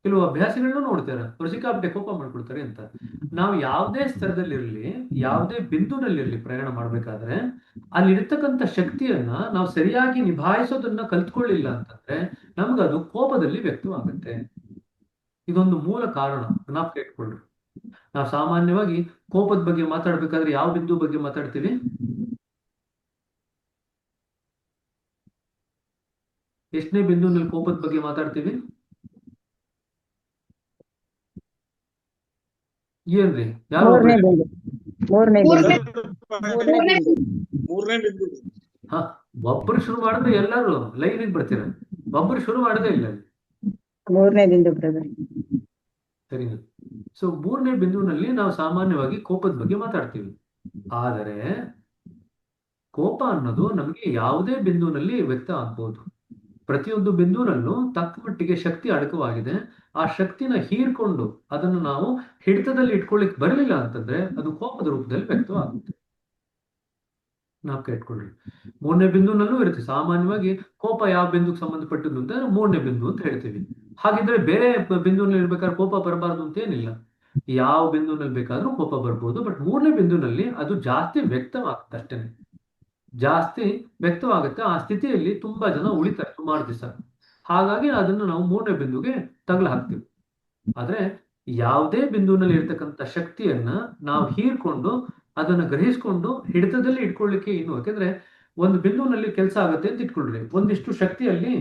ಕೆಲವು ಅಭ್ಯಾಸಗಳನ್ನ ನೋಡ್ತೀರಾ, ಅವ್ರು ಸಿಕ್ಕಾಪಟ್ಟೆ ಕೋಪ ಮಾಡ್ಕೊಳ್ತಾರೆ ಅಂತ. ನಾವು ಯಾವುದೇ ಸ್ತರದಲ್ಲಿರ್ಲಿ, ಯಾವುದೇ ಬಿಂದುನಲ್ಲಿರ್ಲಿ ಪ್ರಯಾಣ ಮಾಡ್ಬೇಕಾದ್ರೆ ಅಲ್ಲಿರ್ತಕ್ಕಂಥ ಶಕ್ತಿಯನ್ನ ನಾವು ಸರಿಯಾಗಿ ನಿಭಾಯಿಸೋದನ್ನ ಕಲ್ತ್ಕೊಳ್ಳಿಲ್ಲ ಅಂತಂದ್ರೆ ನಮ್ಗದು ಕೋಪದಲ್ಲಿ ವ್ಯಕ್ತವಾಗುತ್ತೆ. ಇದೊಂದು ಮೂಲ ಕಾರಣ, ಜ್ಞಾಪಕ ಇಟ್ಕೊಳ್ರಿ. ನಾವು ಸಾಮಾನ್ಯವಾಗಿ ಕೋಪದ ಬಗ್ಗೆ ಮಾತಾಡ್ಬೇಕಾದ್ರೆ ಯಾವ ಬಿಂದು ಬಗ್ಗೆ ಮಾತಾಡ್ತೀವಿ? ಎಷ್ಟನೇ ಬಿಂದುನಲ್ಲಿ ಕೋಪದ ಬಗ್ಗೆ ಮಾತಾಡ್ತೀವಿ? ಏನ್ರಿ? ಯಾರು? ಮೂರನೇ ಬಿಂದು. ಹಾ, ಒಬ್ಬರು ಶುರು ಮಾಡಿದ್ರೆ ಎಲ್ಲರೂ ಲೈನಿಗೆ ಬರ್ತೀರ, ಒಬ್ಬರು ಶುರು ಮಾಡದೇ ಇಲ್ಲ. ಮೂರನೇ ಬಿಂದು ಬ್ರದರ್. ಸರಿನಾ? ಸೊ 3ನೇ ಬಿಂದುವಿನಲ್ಲಿ ನಾವು ಸಾಮಾನ್ಯವಾಗಿ ಕೋಪದ ಬಗ್ಗೆ ಮಾತಾಡ್ತೀವಿ. ಆದರೆ ಕೋಪ ಅನ್ನೋದು ನಮಗೆ ಯಾವುದೇ ಬಿಂದುವಿನಲ್ಲಿ ವ್ಯಕ್ತ ಆಗ್ಬೋದು. ಪ್ರತಿಯೊಂದು ಬಿಂದುವಿನಲ್ಲೂ ತಕ್ಕ ಮಟ್ಟಿಗೆ ಶಕ್ತಿ ಅಡಕವಾಗಿದೆ. ಆ ಶಕ್ತಿನ ಹೀರ್ಕೊಂಡು ಅದನ್ನು ನಾವು ಹಿಡಿತದಲ್ಲಿ ಇಟ್ಕೊಳ್ಳಿಕ್ ಬರಲಿಲ್ಲ ಅಂತಂದ್ರೆ ಅದು ಕೋಪದ ರೂಪದಲ್ಲಿ ವ್ಯಕ್ತವಾಗುತ್ತೆ. ನಾವು ಇಟ್ಕೊಳ್ಳಿ. 3ನೇ ಬಿಂದುನಲ್ಲೂ ಇರುತ್ತೆ. ಸಾಮಾನ್ಯವಾಗಿ ಕೋಪ ಯಾವ ಬಿಂದುಗೆ ಸಂಬಂಧಪಟ್ಟದ್ದು ಅಂತ 3ನೇ ಬಿಂದು ಅಂತ ಹೇಳ್ತೀವಿ. ಹಾಗಿದ್ರೆ ಬೇರೆ ಬಿಂದುನಲ್ಲಿ ಇರ್ಬೇಕಾದ್ರೆ ಕೋಪ ಬರಬಾರ್ದು ಅಂತ ಏನಿಲ್ಲ. ಯಾವ ಬಿಂದುನಲ್ಲಿ ಬೇಕಾದ್ರೂ ಕೋಪ ಬರ್ಬೋದು. ಬಟ್ 3ನೇ ಬಿಂದುನಲ್ಲಿ ಅದು ಜಾಸ್ತಿ ವ್ಯಕ್ತವಾಗುತ್ತೆ ಅಷ್ಟೇನೆ. ಜಾಸ್ತಿ ವ್ಯಕ್ತವಾಗುತ್ತೆ. ಆ ಸ್ಥಿತಿಯಲ್ಲಿ ತುಂಬಾ ಜನ ಉಳಿತಾರೆ ಸುಮಾರು ದಿವಸ. ಹಾಗಾಗಿ ಅದನ್ನು ನಾವು 3ನೇ ಬಿಂದುಗೆ ತಗಲು ಹಾಕ್ತೀವಿ. ಆದ್ರೆ ಯಾವುದೇ ಬಿಂದುವಿನಲ್ಲಿ ಇರ್ತಕ್ಕಂಥ ಶಕ್ತಿಯನ್ನ ನಾವು ಹೀರ್ಕೊಂಡು ಅದನ್ನ ಗ್ರಹಿಸ್ಕೊಂಡು ಹಿಡಿತದಲ್ಲಿ ಇಟ್ಕೊಳ್ಳಿಕ್ಕೆ ಇನ್ನು, ಯಾಕಂದ್ರೆ ಒಂದು ಬಿಂದುವಿನಲ್ಲಿ ಕೆಲಸ ಆಗುತ್ತೆ ಅಂತ ಇಟ್ಕೊಳ್ರಿ, ಒಂದಿಷ್ಟು ಶಕ್ತಿಯಲ್ಲಿ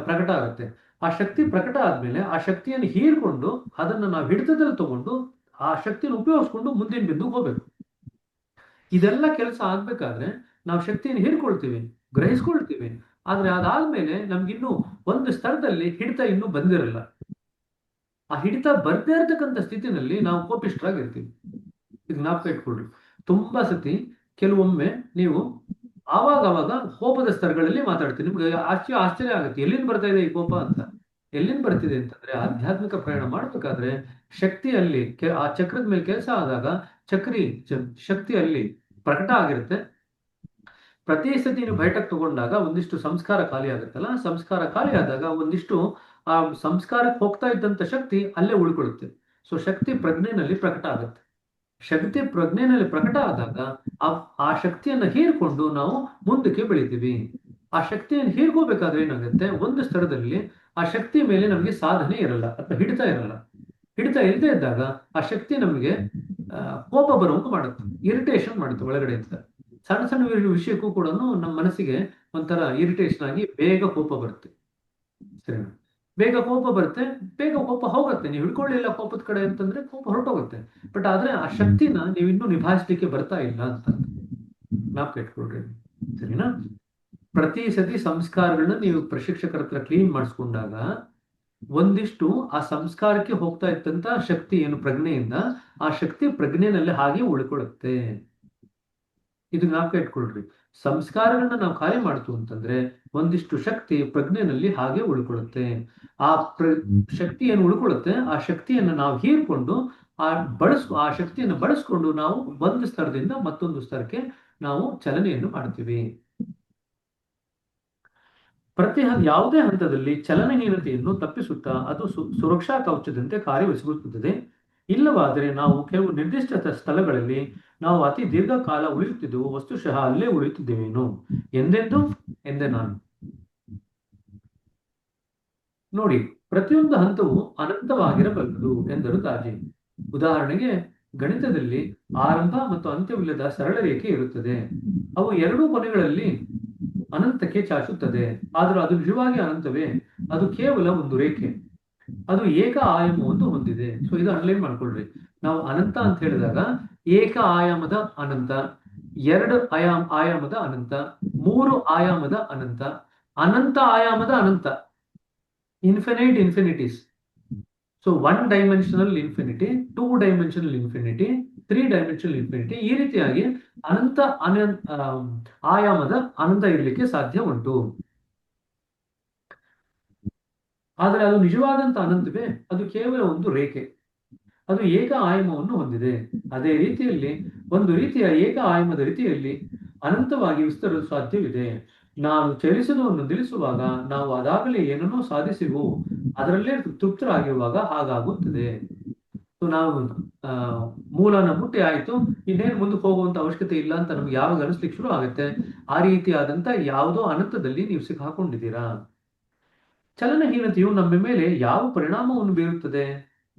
ಪ್ರಕಟ ಆಗುತ್ತೆ. ಆ ಶಕ್ತಿ ಪ್ರಕಟ ಆದ್ಮೇಲೆ ಆ ಶಕ್ತಿಯನ್ನು ಹೀರ್ಕೊಂಡು ಅದನ್ನ ನಾವು ಹಿಡಿತದಲ್ಲಿ ತಗೊಂಡು ಆ ಶಕ್ತಿಯನ್ನು ಉಪಯೋಗಿಸ್ಕೊಂಡು ಮುಂದಿನ ಬಿಂದುಗೆ ಹೋಗ್ಬೇಕು. ಇದೆಲ್ಲ ಕೆಲಸ ಆಗ್ಬೇಕಾದ್ರೆ ನಾವು ಶಕ್ತಿಯನ್ನು ಹೀರ್ಕೊಳ್ತೀವಿ, ಗ್ರಹಿಸ್ಕೊಳ್ತೀವಿ. ಆದ್ರೆ ಅದಾದ್ಮೇಲೆ ನಮ್ಗಿನ್ನೂ ಒಂದು ಸ್ತರದಲ್ಲಿ ಹಿಡಿತ ಇನ್ನೂ ಬಂದಿರಲ್ಲ. ಆ ಹಿಡಿತ ಬರ್ದೇ ಇರತಕ್ಕಂಥ ಸ್ಥಿತಿನಲ್ಲಿ ನಾವು ಕೋಪಿಷ್ಠರಾಗಿರ್ತೀವಿ. ಇದು ಜ್ಞಾಪಕ ಇಟ್ಕೊಳ್ರಿ. ತುಂಬಾ ಸತಿ ಕೆಲವೊಮ್ಮೆ ನೀವು ಆವಾಗ ಕೋಪದ ಸ್ತರಗಳಲ್ಲಿ ಮಾತಾಡ್ತೀವಿ. ನಿಮ್ಗೆ ಆಶ್ಚರ್ಯ ಆಗುತ್ತೆ, ಎಲ್ಲಿಂದ ಬರ್ತಾ ಇದೆ ಈ ಕೋಪ ಅಂತ. ಎಲ್ಲಿಂದ ಬರ್ತಿದೆ ಅಂತಂದ್ರೆ ಆಧ್ಯಾತ್ಮಿಕ ಪ್ರಯಾಣ ಮಾಡ್ಬೇಕಾದ್ರೆ ಶಕ್ತಿಯಲ್ಲಿ ಆ ಚಕ್ರದ ಮೇಲೆ ಕೆಲಸ ಆದಾಗ ಶಕ್ತಿಯಲ್ಲಿ ಪ್ರಕಟ ಆಗಿರುತ್ತೆ. ಪ್ರತಿ ಸತಿ ನೀವು ಬೈಠಕ್ ತಗೊಂಡಾಗ ಒಂದಿಷ್ಟು ಸಂಸ್ಕಾರ ಖಾಲಿ ಆಗುತ್ತಲ್ಲ, ಸಂಸ್ಕಾರ ಖಾಲಿ ಆದಾಗ ಒಂದಿಷ್ಟು ಆ ಸಂಸ್ಕಾರಕ್ಕೆ ಹೋಗ್ತಾ ಇದ್ದಂತ ಶಕ್ತಿ ಅಲ್ಲೇ ಉಳ್ಕೊಳ್ಳುತ್ತೆ. ಸೊ ಶಕ್ತಿ ಪ್ರಜ್ಞೆನಲ್ಲಿ ಪ್ರಕಟ ಆಗುತ್ತೆ. ಶಕ್ತಿ ಪ್ರಜ್ಞೆನಲ್ಲಿ ಪ್ರಕಟ ಆದಾಗ ಆ ಶಕ್ತಿಯನ್ನ ಹೀರ್ಕೊಂಡು ನಾವು ಮುಂದಕ್ಕೆ ಬೆಳಿತೀವಿ. ಆ ಶಕ್ತಿಯನ್ನು ಹೀರ್ಕೋಬೇಕಾದ್ರೆ ಏನಾಗುತ್ತೆ, ಒಂದು ಸ್ತರದಲ್ಲಿ ಆ ಶಕ್ತಿ ಮೇಲೆ ನಮಗೆ ಸಾಧನೆ ಇರಲ್ಲ ಅಥವಾ ಹಿಡಿತ ಇರಲ್ಲ. ಹಿಡಿತ ಇಲ್ಲದೆ ಇದ್ದಾಗ ಆ ಶಕ್ತಿ ನಮಗೆ ಕೋಪ ಬರುವಂಗೆ ಮಾಡುತ್ತೆ, ಇರಿಟೇಷನ್ ಮಾಡುತ್ತೆ ಒಳಗಡೆ ಅಂತ. ಸಣ್ಣ ಸಣ್ಣ ವಿಷಯಕ್ಕೂ ಕೂಡ ನಮ್ಮ ಮನಸ್ಸಿಗೆ ಒಂಥರ ಇರಿಟೇಷನ್ ಆಗಿ ಬೇಗ ಕೋಪ ಬರುತ್ತೆ. ಸರಿನಾ? ಬೇಗ ಕೋಪ ಬರುತ್ತೆ, ಬೇಗ ಕೋಪ ಹೋಗುತ್ತೆ. ನೀವು ಹಿಡ್ಕೊಳ್ಳಿಲ್ಲ ಕೋಪದ ಕಡೆ ಅಂತಂದ್ರೆ ಕೋಪ ಹೊರಟೋಗುತ್ತೆ. ಬಟ್ ಆದ್ರೆ ಆ ಶಕ್ತಿನ ನೀವು ಇನ್ನೂ ನಿಭಾಯಿಸ್ಲಿಕ್ಕೆ ಬರ್ತಾ ಇಲ್ಲ ಅಂತ ಜ್ಞಾಪಕ ಇಟ್ಕೊಳ್ರಿ. ಸರಿನಾ? ಪ್ರತಿ ಸತಿ ಸಂಸ್ಕಾರಗಳನ್ನ ನೀವು ಪ್ರಶಿಕ್ಷಕರ ಹತ್ರ ಕ್ಲೀನ್ ಮಾಡಿಸ್ಕೊಂಡಾಗ ಒಂದಿಷ್ಟು ಆ ಸಂಸ್ಕಾರಕ್ಕೆ ಹೋಗ್ತಾ ಇತ್ತಂತ ಶಕ್ತಿ ಏನು ಪ್ರಜ್ಞೆಯಿಂದ, ಆ ಶಕ್ತಿ ಪ್ರಜ್ಞೆನಲ್ಲಿ ಹಾಗೆ ಉಳ್ಕೊಳ್ಳುತ್ತೆ. ಇದು ಜ್ಞಾಪಕ ಇಟ್ಕೊಳ್ರಿ. ಸಂಸ್ಕಾರಗಳನ್ನ ನಾವು ಖಾಲಿ ಮಾಡ್ತು ಅಂತಂದ್ರೆ ಒಂದಿಷ್ಟು ಶಕ್ತಿ ಪ್ರಜ್ಞೆನಲ್ಲಿ ಹಾಗೆ ಉಳ್ಕೊಳ್ಳುತ್ತೆ. ಆ ಶಕ್ತಿ ಏನು ಉಳ್ಕೊಳ್ಳುತ್ತೆ, ಆ ಶಕ್ತಿಯನ್ನು ನಾವು ಹೀರ್ಕೊಂಡು ಆ ಶಕ್ತಿಯನ್ನು ಬಳಸ್ಕೊಂಡು ನಾವು ಒಂದು ಸ್ತರದಿಂದ ಮತ್ತೊಂದು ಸ್ತರಕ್ಕೆ ನಾವು ಚಲನೆಯನ್ನು ಮಾಡ್ತೀವಿ. ಯಾವುದೇ ಹಂತದಲ್ಲಿ ಚಲನಹೀನತೆಯನ್ನು ತಪ್ಪಿಸುತ್ತಾ ಅದು ಸುರಕ್ಷಾ ಕವಚದಂತೆ ಕಾರ್ಯವೆಸಗುತ್ತದೆ. ಇಲ್ಲವಾದರೆ ನಾವು ಕೆಲವು ನಿರ್ದಿಷ್ಟ ಸ್ಥಳಗಳಲ್ಲಿ ನಾವು ಅತಿ ದೀರ್ಘಕಾಲ ಉಳಿಯುತ್ತಿದ್ದೆವು, ವಸ್ತುಶಃ ಅಲ್ಲೇ ಉಳಿಯುತ್ತಿದ್ದೇವೇನು ಎಂದೆ ನಾನು. ನೋಡಿ, ಪ್ರತಿಯೊಂದು ಹಂತವು ಅನಂತವಾಗಿರಬಲ್ಲದು ಎಂದರು ದಾಜಿ. ಉದಾಹರಣೆಗೆ ಗಣಿತದಲ್ಲಿ ಆರಂಭ ಮತ್ತು ಅಂತ್ಯವಿಲ್ಲದ ಸರಳ ರೇಖೆ ಇರುತ್ತದೆ. ಅವು ಎರಡೂ ಕೊನೆಗಳಲ್ಲಿ ಅನಂತಕ್ಕೆ ಚಾಚುತ್ತದೆ. ಆದರೂ ಅದು ನಿಜವಾಗಿ ಅನಂತವೇ? ಅದು ಕೇವಲ ಒಂದು ರೇಖೆ. ಅದು ಏಕ ಆಯಾಮವನ್ನು ಹೊಂದಿದೆ. ಸೊ ಇದು ಅಂಡರ್ಲೈನ್ ಮಾಡ್ಕೊಳ್ರಿ. ನಾವು ಅನಂತ ಅಂತ ಹೇಳಿದಾಗ ಏಕ ಆಯಾಮದ ಅನಂತ, ಎರಡು ಆಯಾಮದ ಅನಂತ, ಮೂರು ಆಯಾಮದ ಅನಂತ, ಅನಂತ ಆಯಾಮದ ಅನಂತ, infinite infinities. So 1 dimensional infinity, 2 dimensional infinity, 3 dimensional infinity, ಈ ರೀತಿಯಾಗಿ ಅನಂತ ಆಯಾಮದ ಅನಂತ ಇರಲಿಕ್ಕೆ ಸಾಧ್ಯ ಉಂಟು. ಆದರೆ ಅದು ನಿಜವಾದಂತ ಅನಂತವೇ? ಅದು ಕೇವಲ ಒಂದು ರೇಖೆ. ಅದು ಏಕ ಆಯಾಮವನ್ನು ಹೊಂದಿದೆ. ಅದೇ ರೀತಿಯಲ್ಲಿ ಒಂದು ರೀತಿಯ ಏಕ ಆಯಾಮದ ರೀತಿಯಲ್ಲಿ ಅನಂತವಾಗಿ ವಿಸ್ತರಿಸಲು ಸಾಧ್ಯವಿದೆ. ನಾನು ಚಲಿಸುವುದನ್ನು ನಿಲ್ಲಿಸುವಾಗ ನಾವು ಅದಾಗಲೇ ಏನನ್ನೋ ಸಾಧಿಸಿವು, ಅದರಲ್ಲೇ ತೃಪ್ತರಾಗಿರುವಾಗ ಹಾಗಾಗುತ್ತದೆ. ನಾವು ಮೂಲನ ಮುಟ್ಟಿ ಆಯ್ತು, ಇನ್ನೇನು ಮುಂದಕ್ಕೆ ಹೋಗುವಂತ ಅವಶ್ಯಕತೆ ಇಲ್ಲ ಅಂತ ನಮ್ಗೆ ಯಾವಾಗ ಅನಿಸ್ಲಿಕ್ಕೆ ಶುರು ಆಗುತ್ತೆ, ಆ ರೀತಿಯಾದಂತ ಯಾವುದೋ ಅನಂತದಲ್ಲಿ ನೀವು ಸಿಕ್ಕಾಕೊಂಡಿದ್ದೀರಾ. ಚಲನಹೀನತೆಯು ನಮ್ಮ ಮೇಲೆ ಯಾವ ಪರಿಣಾಮವನ್ನು ಬೀರುತ್ತದೆ?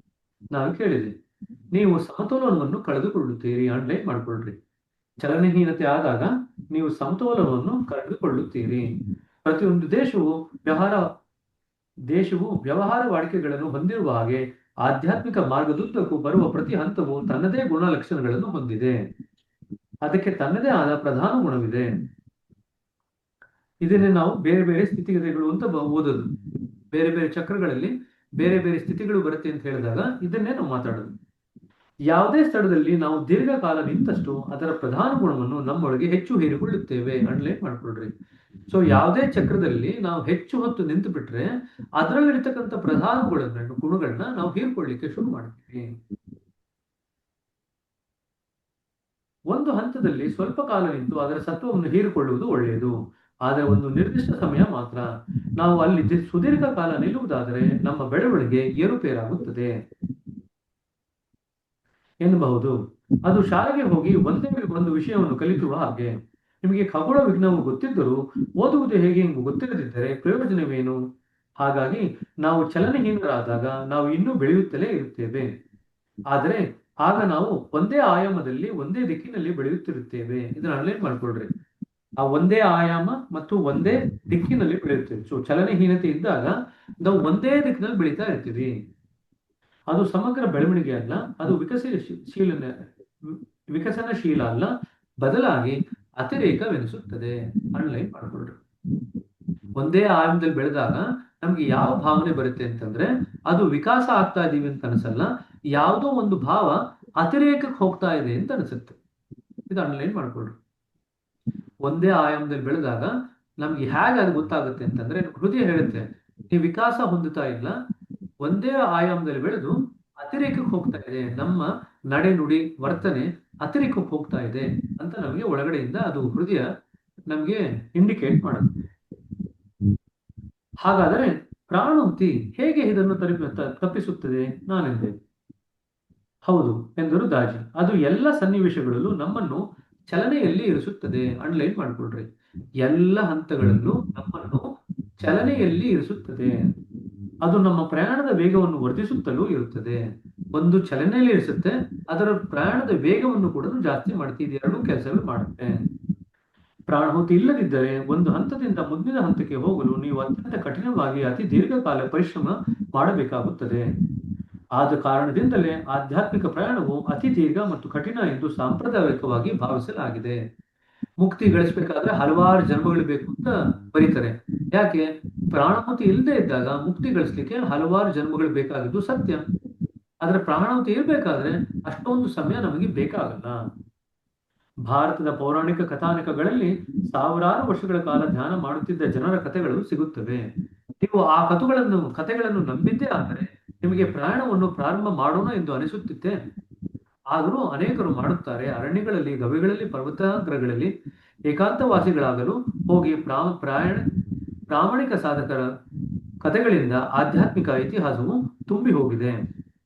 ನಾವು ಕೇಳಿದೆ. ನೀವು ಸಮತೋಲನವನ್ನು ಕಳೆದುಕೊಳ್ಳುತ್ತೀರಿ. ಅಂಡರ್ಲೈನ್ ಮಾಡ್ಕೊಳ್ರಿ. ಚಲನಹೀನತೆ ಆದಾಗ ನೀವು ಸಮತೋಲನವನ್ನು ಕಳೆದುಕೊಳ್ಳುತ್ತೀರಿ. ಪ್ರತಿಯೊಂದು ದೇಶವು ವ್ಯವಹಾರ ವಾಡಿಕೆಗಳನ್ನು ಹೊಂದಿರುವ ಹಾಗೆ ಆಧ್ಯಾತ್ಮಿಕ ಮಾರ್ಗದುದ್ದಕ್ಕೂ ಬರುವ ಪ್ರತಿ ಹಂತವು ತನ್ನದೇ ಗುಣಲಕ್ಷಣಗಳನ್ನು ಹೊಂದಿದೆ. ಅದಕ್ಕೆ ತನ್ನದೇ ಆದ ಪ್ರಧಾನ ಗುಣವಿದೆ. ಇದನ್ನೇ ನಾವು ಬೇರೆ ಬೇರೆ ಸ್ಥಿತಿಗತಿಗಳು ಅಂತ ಓದೋದು. ಬೇರೆ ಬೇರೆ ಚಕ್ರಗಳಲ್ಲಿ ಬೇರೆ ಬೇರೆ ಸ್ಥಿತಿಗಳು ಬರುತ್ತೆ ಅಂತ ಹೇಳಿದಾಗ ಇದನ್ನೇ ನಾವು ಮಾತಾಡೋದು. ಯಾವುದೇ ಸ್ಥಳದಲ್ಲಿ ನಾವು ದೀರ್ಘಕಾಲ ನಿಂತಷ್ಟು ಅದರ ಪ್ರಧಾನ ಗುಣವನ್ನು ನಮ್ಮೊಳಗೆ ಹೆಚ್ಚು ಹೀರಿಕೊಳ್ಳುತ್ತೇವೆ. ಅಂಡರ್ಲೈನ್ ಮಾಡ್ಕೊಳ್ರಿ. ಸೊ ಯಾವುದೇ ಚಕ್ರದಲ್ಲಿ ನಾವು ಹೆಚ್ಚು ಹೊತ್ತು ನಿಂತು ಬಿಟ್ರೆ ಅದರಲ್ಲಿರ್ತಕ್ಕಂಥ ಪ್ರಧಾನ ಗುಣಗಳನ್ನ ನಾವು ಹೀರ್ಕೊಳ್ಳಿಕ್ಕೆ ಶುರು ಮಾಡ್ತೀವಿ. ಒಂದು ಹಂತದಲ್ಲಿ ಸ್ವಲ್ಪ ಕಾಲ ನಿಂತು ಅದರ ಸತ್ವವನ್ನು ಹೀರಿಕೊಳ್ಳುವುದು ಒಳ್ಳೆಯದು, ಆದರೆ ಒಂದು ನಿರ್ದಿಷ್ಟ ಸಮಯ ಮಾತ್ರ. ನಾವು ಅಲ್ಲಿ ಸುದೀರ್ಘ ಕಾಲ ನಿಲ್ಲುವುದಾದರೆ ನಮ್ಮ ಬೆಳವಣಿಗೆ ಏರುಪೇರಾಗುತ್ತದೆ ಎನ್ನಬಹುದು. ಅದು ಶಾಲೆಗೆ ಹೋಗಿ ಒಂದೇ ಒಂದು ವಿಷಯವನ್ನು ಕಲಿಸುವ ಹಾಗೆ. ನಿಮಗೆ ಖಗೋಳ ವಿಜ್ಞಾನವು ಗೊತ್ತಿದ್ದರೂ ಓದುವುದು ಹೇಗೆ ಎಂದು ಗೊತ್ತಿರದಿದ್ದರೆ ಪ್ರಯೋಜನವೇನು? ಹಾಗಾಗಿ ನಾವು ಚಲನಹೀನರಾದಾಗ ನಾವು ಇನ್ನೂ ಬೆಳೆಯುತ್ತಲೇ ಇರುತ್ತೇವೆ. ಆದರೆ ಆಗ ನಾವು ಒಂದೇ ಆಯಾಮದಲ್ಲಿ ಒಂದೇ ದಿಕ್ಕಿನಲ್ಲಿ ಬೆಳೆಯುತ್ತಿರುತ್ತೇವೆ. ಇದನ್ನ ಅನಲೈಸ್ ಮಾಡ್ಕೊಳ್ರಿ. ಆ ಒಂದೇ ಆಯಾಮ ಮತ್ತು ಒಂದೇ ದಿಕ್ಕಿನಲ್ಲಿ ಬೆಳೆಯುತ್ತೇವೆ. ಸೊ ಚಲನಹೀನತೆ ಇದ್ದಾಗ ನಾವು ಒಂದೇ ದಿಕ್ಕಿನಲ್ಲಿ ಬೆಳೀತಾ ಇರ್ತೀವಿ. ಅದು ಸಮಗ್ರ ಬೆಳವಣಿಗೆ ಅಲ್ಲ, ಅದು ವಿಕಸನಶೀಲ ಅಲ್ಲ, ಬದಲಾಗಿ ಅತಿರೇಕವೆನಿಸುತ್ತದೆ. ಅನಲೈನ್ ಮಾಡ್ಕೊಳ್ರಿ. ಒಂದೇ ಆಯಾಮದಲ್ಲಿ ಬೆಳೆದಾಗ ನಮ್ಗೆ ಯಾವ ಭಾವನೆ ಬರುತ್ತೆ ಅಂತಂದ್ರೆ ಅದು ವಿಕಾಸ ಆಗ್ತಾ ಇದೀವಿ ಅಂತ ಅನ್ಸಲ್ಲ, ಯಾವುದೋ ಒಂದು ಭಾವ ಅತಿರೇಕಕ್ಕೆ ಹೋಗ್ತಾ ಇದೆ ಅಂತ ಅನ್ಸುತ್ತೆ. ಇದು ಅನಲೈನ್ ಮಾಡ್ಕೊಳ್ರಿ. ಒಂದೇ ಆಯಾಮದಲ್ಲಿ ಬೆಳೆದಾಗ ನಮ್ಗೆ ಹೇಗೆ ಅದು ಗೊತ್ತಾಗುತ್ತೆ ಅಂತಂದ್ರೆ ಹೃದಯ ಹೇಳುತ್ತೆ ನೀವು ವಿಕಾಸ ಹೊಂದುತ್ತಾ ಇಲ್ಲ, ಒಂದೇ ಆಯಾಮದಲ್ಲಿ ಬೆಳೆದು ಅತಿರೇಕಕ್ಕೆ ಹೋಗ್ತಾ ಇದೆ, ನಮ್ಮ ನಡೆ ನುಡಿ ವರ್ತನೆ ಅತಿರೇಕಕ್ಕೆ ಹೋಗ್ತಾ ಇದೆ ಅಂತ ನಮಗೆ ಒಳಗಡೆಯಿಂದ ಅದು ಹೃದಯ ನಮ್ಗೆ ಇಂಡಿಕೇಟ್ ಮಾಡುತ್ತೆ. ಹಾಗಾದರೆ ಪ್ರಾಣೋಕ್ತಿ ಹೇಗೆ ಇದನ್ನು ತಪ್ಪಿಸುತ್ತದೆ ನಾನೆಂದೆ. ಹೌದು ಎಂದರು ದಾಜಿ. ಅದು ಎಲ್ಲ ಸನ್ನಿವೇಶಗಳಲ್ಲೂ ನಮ್ಮನ್ನು ಚಲನೆಯಲ್ಲಿ ಇರಿಸುತ್ತದೆ. ಅಂಡರ್ಲೈನ್ ಮಾಡ್ಕೊಳ್ರಿ. ಎಲ್ಲ ಹಂತಗಳಲ್ಲೂ ನಮ್ಮನ್ನು ಚಲನೆಯಲ್ಲಿ ಇರಿಸುತ್ತದೆ. ಅದು ನಮ್ಮ ಪ್ರಯಾಣದ ವೇಗವನ್ನು ವರ್ಧಿಸುತ್ತಲೂ ಇರುತ್ತದೆ. ಒಂದು ಚಲನೆಯಲ್ಲಿ ಇರಿಸುತ್ತೆ, ಅದರ ಪ್ರಯಾಣದ ವೇಗವನ್ನು ಕೂಡ ಜಾಸ್ತಿ ಮಾಡ್ತೀವಿ. ಎರಡೂ ಕೆಲಸಗಳು ಮಾಡುತ್ತೆ. ಪ್ರಾಣಾಹುತಿ ಇಲ್ಲದಿದ್ದರೆ ಒಂದು ಹಂತದಿಂದ ಮುಂದಿನ ಹಂತಕ್ಕೆ ಹೋಗಲು ನೀವು ಅತ್ಯಂತ ಕಠಿಣವಾಗಿ ಅತಿ ದೀರ್ಘಕಾಲ ಪರಿಶ್ರಮ ಮಾಡಬೇಕಾಗುತ್ತದೆ. ಆದ ಕಾರಣದಿಂದಲೇ ಆಧ್ಯಾತ್ಮಿಕ ಪ್ರಯಾಣವು ಅತಿ ದೀರ್ಘ ಮತ್ತು ಕಠಿಣ ಎಂದು ಸಾಂಪ್ರದಾಯಿಕವಾಗಿ ಭಾವಿಸಲಾಗಿದೆ. ಮುಕ್ತಿ ಗಳಿಸಬೇಕಾದ್ರೆ ಹಲವಾರು ಜನ್ಮಗಳು ಬೇಕು ಅಂತ ಬರೀತಾರೆ. ಯಾಕೆ? ಪ್ರಾಣಾಹುತಿ ಇಲ್ಲದೆ ಇದ್ದಾಗ ಮುಕ್ತಿ ಗಳಿಸ್ಲಿಕ್ಕೆ ಹಲವಾರು ಜನ್ಮಗಳು ಬೇಕಾಗಿದ್ದು ಸತ್ಯ. ಆದ್ರೆ ಪ್ರಾಣಾಹುತಿ ಇರ್ಬೇಕಾದ್ರೆ ಅಷ್ಟೊಂದು ಸಮಯ ನಮಗೆ ಬೇಕಾಗಲ್ಲ. ಭಾರತದ ಪೌರಾಣಿಕ ಕಥಾನಕಗಳಲ್ಲಿ ಸಾವಿರಾರು ವರ್ಷಗಳ ಕಾಲ ಧ್ಯಾನ ಮಾಡುತ್ತಿದ್ದ ಜನರ ಕಥೆಗಳು ಸಿಗುತ್ತವೆ. ನೀವು ಆ ಕಥೆಗಳನ್ನು ನಂಬಿದ್ದೇ ಆದರೆ ನಿಮಗೆ ಪ್ರಯಾಣವನ್ನು ಪ್ರಾರಂಭ ಮಾಡೋಣ ಎಂದು ಅನಿಸುತ್ತಿತ್ತೆ. ಆದರೂ ಅನೇಕರು ಮಾಡುತ್ತಾರೆ. ಅರಣ್ಯಗಳಲ್ಲಿ, ಗವಿಗಳಲ್ಲಿ, ಪರ್ವತಾಗ್ರಗಳಲ್ಲಿ ಏಕಾಂತವಾಸಿಗಳಾಗಲು ಹೋಗಿ ಪ್ರಾಮಾಣಿಕ ಸಾಧಕರ ಕಥೆಗಳಿಂದ ಆಧ್ಯಾತ್ಮಿಕ ಇತಿಹಾಸವು ತುಂಬಿ ಹೋಗಿದೆ.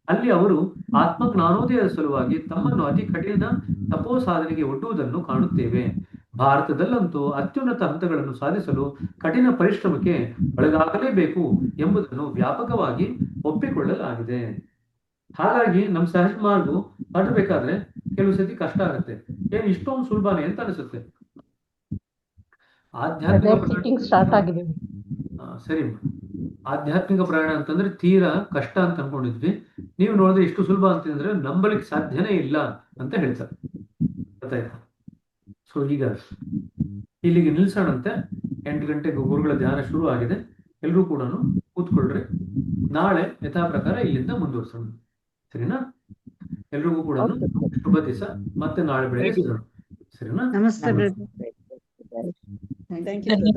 ಅಲ್ಲಿ ಅವರು ಆತ್ಮಜ್ಞಾನೋದಯದ ಸಲುವಾಗಿ ತಮ್ಮನ್ನು ಅತಿ ಕಠಿಣ ತಪೋ ಸಾಧನೆಗೆ ಒಡ್ಡುವುದನ್ನು ಕಾಣುತ್ತೇವೆ. ಭಾರತದಲ್ಲಂತೂ ಅತ್ಯುನ್ನತ ಹಂತಗಳನ್ನು ಸಾಧಿಸಲು ಕಠಿಣ ಪರಿಶ್ರಮಕ್ಕೆ ಒಳಗಾಗಲೇಬೇಕು ಎಂಬುದನ್ನು ವ್ಯಾಪಕವಾಗಿ ಒಪ್ಪಿಕೊಳ್ಳಲಾಗಿದೆ. ಹಾಗಾಗಿ ನಮ್ಮ ಸಹಜ ಮಾರ್ಗ ದಾಟಬೇಕಾದ್ರೆ ಕೆಲವು ಸತಿ ಕಷ್ಟ ಆಗುತ್ತೆ. ಏನ್ ಇಷ್ಟೊಂದು ಸುಲಭನೇ ಅಂತ ಅನಿಸುತ್ತೆ. ಆಧ್ಯಾತ್ಮಿಕ ಸ್ಟಾರ್ಟ್ ಆಗಿದೆ. ಸರಿ, ಆಧ್ಯಾತ್ಮಿಕ ಪ್ರಯಾಣ ಅಂತಂದ್ರೆ ತೀರಾ ಕಷ್ಟ ಅಂತ ಅನ್ಕೊಂಡಿದ್ವಿ. ನೀವು ನೋಡಿದ್ರೆ ಇಷ್ಟು ಸುಲಭ ಅಂತಂದ್ರೆ ನಂಬಲಿಕ್ಕೆ ಸಾಧ್ಯನೇ ಇಲ್ಲ ಅಂತ ಹೇಳ್ತಾರೆ. ಗೊತ್ತಾಯ್ತಾ? ಸೊ ಈಗ ಇಲ್ಲಿಗೆ ನಿಲ್ಸೋಣಂತೆ. 8 ಗಂಟೆಗೆ ಗುರುಗಳ ಧ್ಯಾನ ಶುರು ಆಗಿದೆ. ಎಲ್ರೂ ಕೂಡ ಕೂತ್ಕೊಳ್ರಿ. ನಾಳೆ ಯಥಾ ಪ್ರಕಾರ ಇಲ್ಲಿಂದ ಮುಂದುವರ್ಸೋಣ. ಸರಿನಾ? ಎಲ್ರಿಗೂ ಕೂಡ ಶುಭ ದಿವಸ. ಮತ್ತೆ ನಾಳೆ ಬೆಳಗ್ಗೆ ಸಿಗೋಣ. ಸರಿನಾ? ನಮಸ್ತೆ. Thank you.